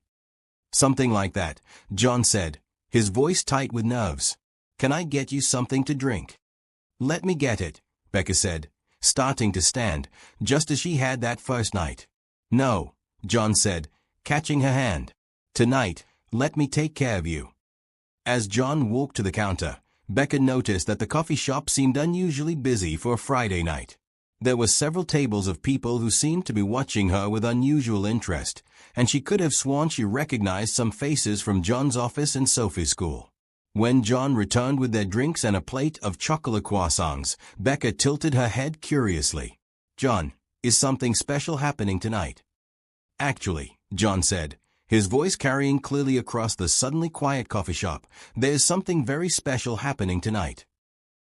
"Something like that," John said, his voice tight with nerves. "Can I get you something to drink?" "Let me get it," Becca said, starting to stand, just as she had that first night. "No," John said, catching her hand. "Tonight, let me take care of you." As John walked to the counter, Becca noticed that the coffee shop seemed unusually busy for a Friday night. There were several tables of people who seemed to be watching her with unusual interest, and she could have sworn she recognized some faces from John's office and Sophie's school. When John returned with their drinks and a plate of chocolate croissants, Becca tilted her head curiously. "John, is something special happening tonight?" "Actually," John said, his voice carrying clearly across the suddenly quiet coffee shop, "there's something very special happening tonight."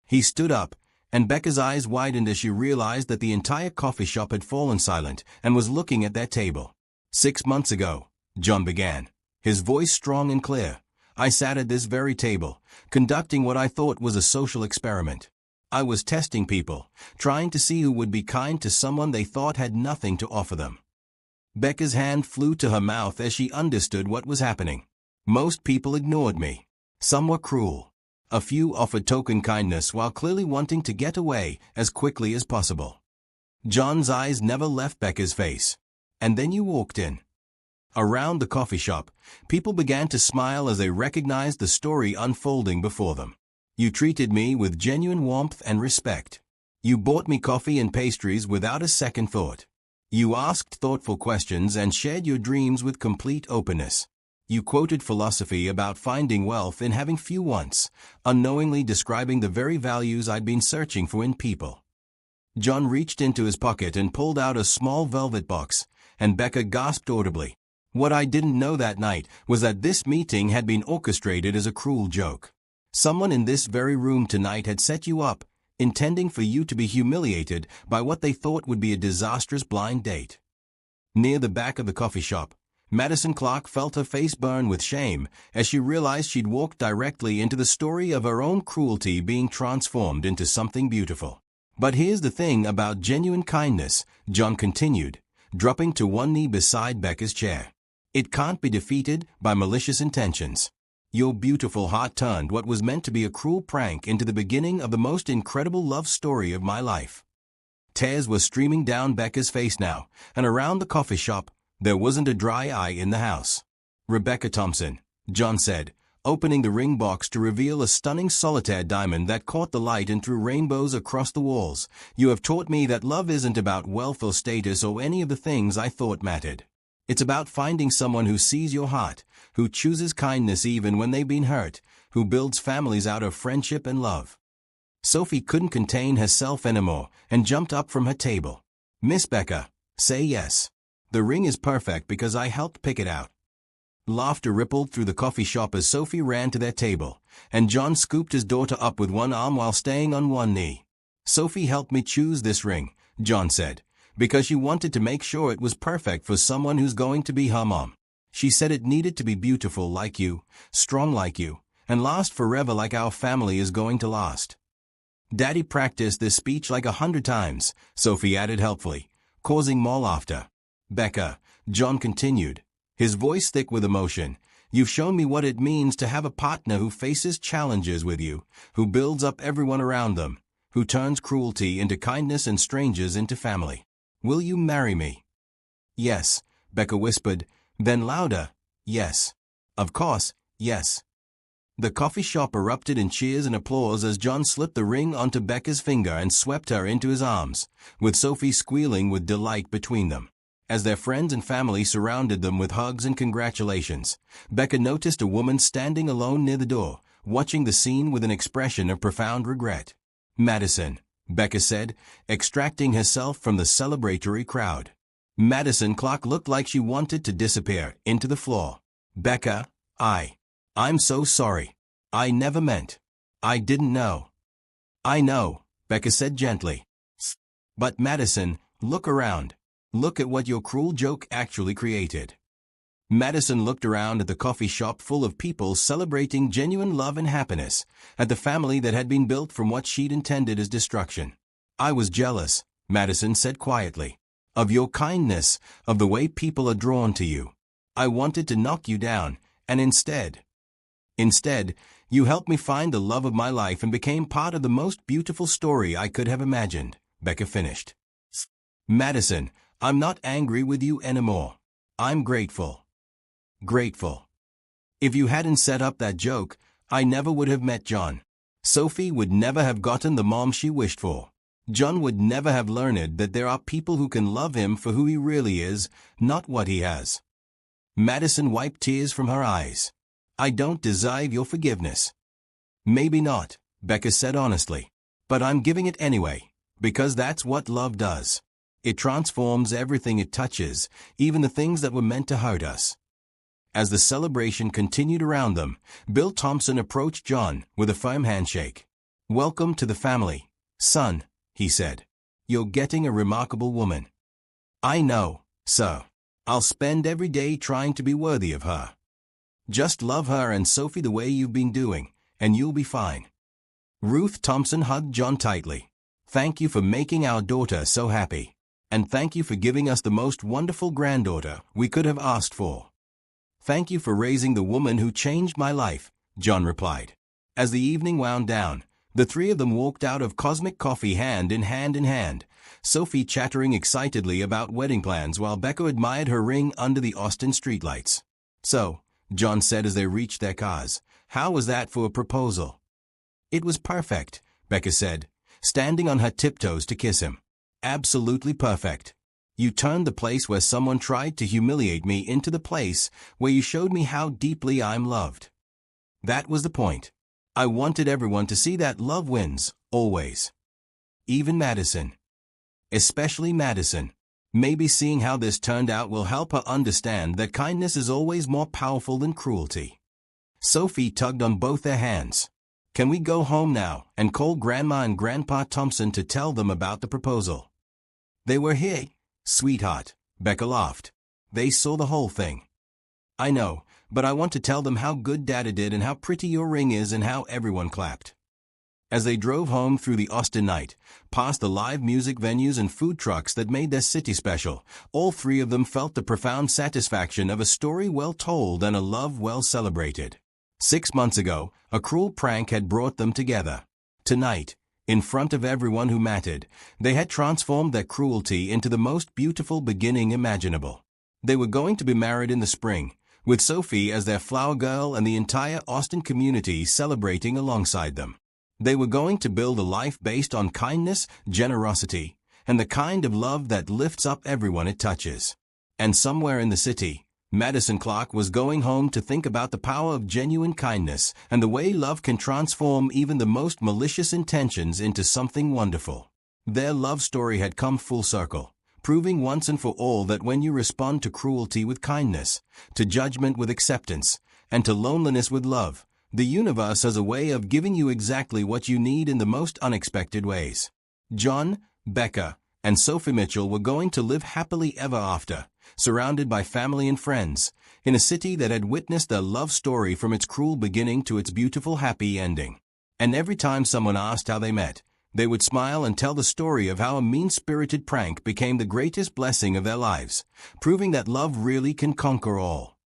He stood up, and Becca's eyes widened as she realized that the entire coffee shop had fallen silent and was looking at their table. "6 months ago," John began, his voice strong and clear, "I sat at this very table, conducting what I thought was a social experiment. I was testing people, trying to see who would be kind to someone they thought had nothing to offer them." Becca's hand flew to her mouth as she understood what was happening. "Most people ignored me. Some were cruel. A few offered token kindness while clearly wanting to get away as quickly as possible." John's eyes never left Becca's face. "And then you walked in." Around the coffee shop, people began to smile as they recognized the story unfolding before them. "You treated me with genuine warmth and respect. You bought me coffee and pastries without a second thought. You asked thoughtful questions and shared your dreams with complete openness. You quoted philosophy about finding wealth in having few wants, unknowingly describing the very values I'd been searching for in people." John reached into his pocket and pulled out a small velvet box, and Becca gasped audibly. What I didn't know that night was that this meeting had been orchestrated as a cruel joke. Someone in this very room tonight had set you up, intending for you to be humiliated by what they thought would be a disastrous blind date. Near the back of the coffee shop, Madison Clark felt her face burn with shame as she realized she'd walked directly into the story of her own cruelty being transformed into something beautiful. "But here's the thing about genuine kindness," John continued, dropping to one knee beside Becca's chair. "It can't be defeated by malicious intentions. Your beautiful heart turned what was meant to be a cruel prank into the beginning of the most incredible love story of my life." Tears were streaming down Becca's face now, and around the coffee shop, there wasn't a dry eye in the house. "Rebecca Thompson," John said, opening the ring box to reveal a stunning solitaire diamond that caught the light and threw rainbows across the walls. "You have taught me that love isn't about wealth or status or any of the things I thought mattered. It's about finding someone who sees your heart, who chooses kindness even when they've been hurt, who builds families out of friendship and love." Sophie couldn't contain herself anymore and jumped up from her table. "Miss Becca, say yes. The ring is perfect because I helped pick it out." Laughter rippled through the coffee shop as Sophie ran to their table, and John scooped his daughter up with one arm while staying on one knee. "Sophie helped me choose this ring," John said, "because she wanted to make sure it was perfect for someone who's going to be her mom. She said it needed to be beautiful like you, strong like you, and last forever like our family is going to last." "Daddy practiced this speech like 100 times, Sophie added helpfully, causing more laughter. "Becca," John continued, his voice thick with emotion, "you've shown me what it means to have a partner who faces challenges with you, who builds up everyone around them, who turns cruelty into kindness and strangers into family. Will you marry me?" "Yes," Becca whispered, then louder, "Yes. Of course, yes." The coffee shop erupted in cheers and applause as John slipped the ring onto Becca's finger and swept her into his arms, with Sophie squealing with delight between them. As their friends and family surrounded them with hugs and congratulations, Becca noticed a woman standing alone near the door, watching the scene with an expression of profound regret. "Madison," Becca said, extracting herself from the celebratory crowd. Madison Clark looked like she wanted to disappear into the floor. "Becca, I'm so sorry. I never meant. I didn't know. I know, Becca said gently. But Madison, look around. Look at what your cruel joke actually created. Madison looked around at the coffee shop full of people celebrating genuine love and happiness, at the family that had been built from what she'd intended as destruction. I was jealous, Madison said quietly, of your kindness, of the way people are drawn to you. I wanted to knock you down, and instead, you helped me find the love of my life and became part of the most beautiful story I could have imagined, Becca finished. Madison, I'm not angry with you anymore. I'm grateful. Grateful. If you hadn't set up that joke, I never would have met John. Sophie would never have gotten the mom she wished for. John would never have learned that there are people who can love him for who he really is, not what he has. Madison wiped tears from her eyes. I don't deserve your forgiveness. Maybe not, Becca said honestly. But I'm giving it anyway, because that's what love does. It transforms everything it touches, even the things that were meant to hurt us. As the celebration continued around them, Bill Thompson approached John with a firm handshake. Welcome to the family, son, he said. You're getting a remarkable woman. I know, sir. I'll spend every day trying to be worthy of her. Just love her and Sophie the way you've been doing, and you'll be fine. Ruth Thompson hugged John tightly. Thank you for making our daughter so happy. And thank you for giving us the most wonderful granddaughter we could have asked for. Thank you for raising the woman who changed my life, John replied. As the evening wound down, the three of them walked out of Cosmic Coffee hand in hand, Sophie chattering excitedly about wedding plans while Becca admired her ring under the Austin streetlights. So, John said as they reached their cars, how was that for a proposal? It was perfect, Becca said, standing on her tiptoes to kiss him. Absolutely perfect. You turned the place where someone tried to humiliate me into the place where you showed me how deeply I'm loved. That was the point. I wanted everyone to see that love wins, always. Even Madison. Especially Madison. Maybe seeing how this turned out will help her understand that kindness is always more powerful than cruelty. Sophie tugged on both their hands. Can we go home now and call Grandma and Grandpa Thompson to tell them about the proposal? They were here, sweetheart, Becca laughed. They saw the whole thing. I know, but I want to tell them how good Dada did and how pretty your ring is and how everyone clapped. As they drove home through the Austin night, past the live music venues and food trucks that made their city special, all three of them felt the profound satisfaction of a story well told and a love well celebrated. 6 months ago, a cruel prank had brought them together. Tonight, in front of everyone who mattered, they had transformed their cruelty into the most beautiful beginning imaginable. They were going to be married in the spring, with Sophie as their flower girl and the entire Austin community celebrating alongside them. They were going to build a life based on kindness, generosity, and the kind of love that lifts up everyone it touches. And somewhere in the city, Madison Clark was going home to think about the power of genuine kindness and the way love can transform even the most malicious intentions into something wonderful. Their love story had come full circle, proving once and for all that when you respond to cruelty with kindness, to judgment with acceptance, and to loneliness with love, the universe has a way of giving you exactly what you need in the most unexpected ways. John, Becca, and Sophie Mitchell were going to live happily ever after, surrounded by family and friends, in a city that had witnessed their love story from its cruel beginning to its beautiful happy ending. And every time someone asked how they met, they would smile and tell the story of how a mean-spirited prank became the greatest blessing of their lives, proving that love really can conquer all.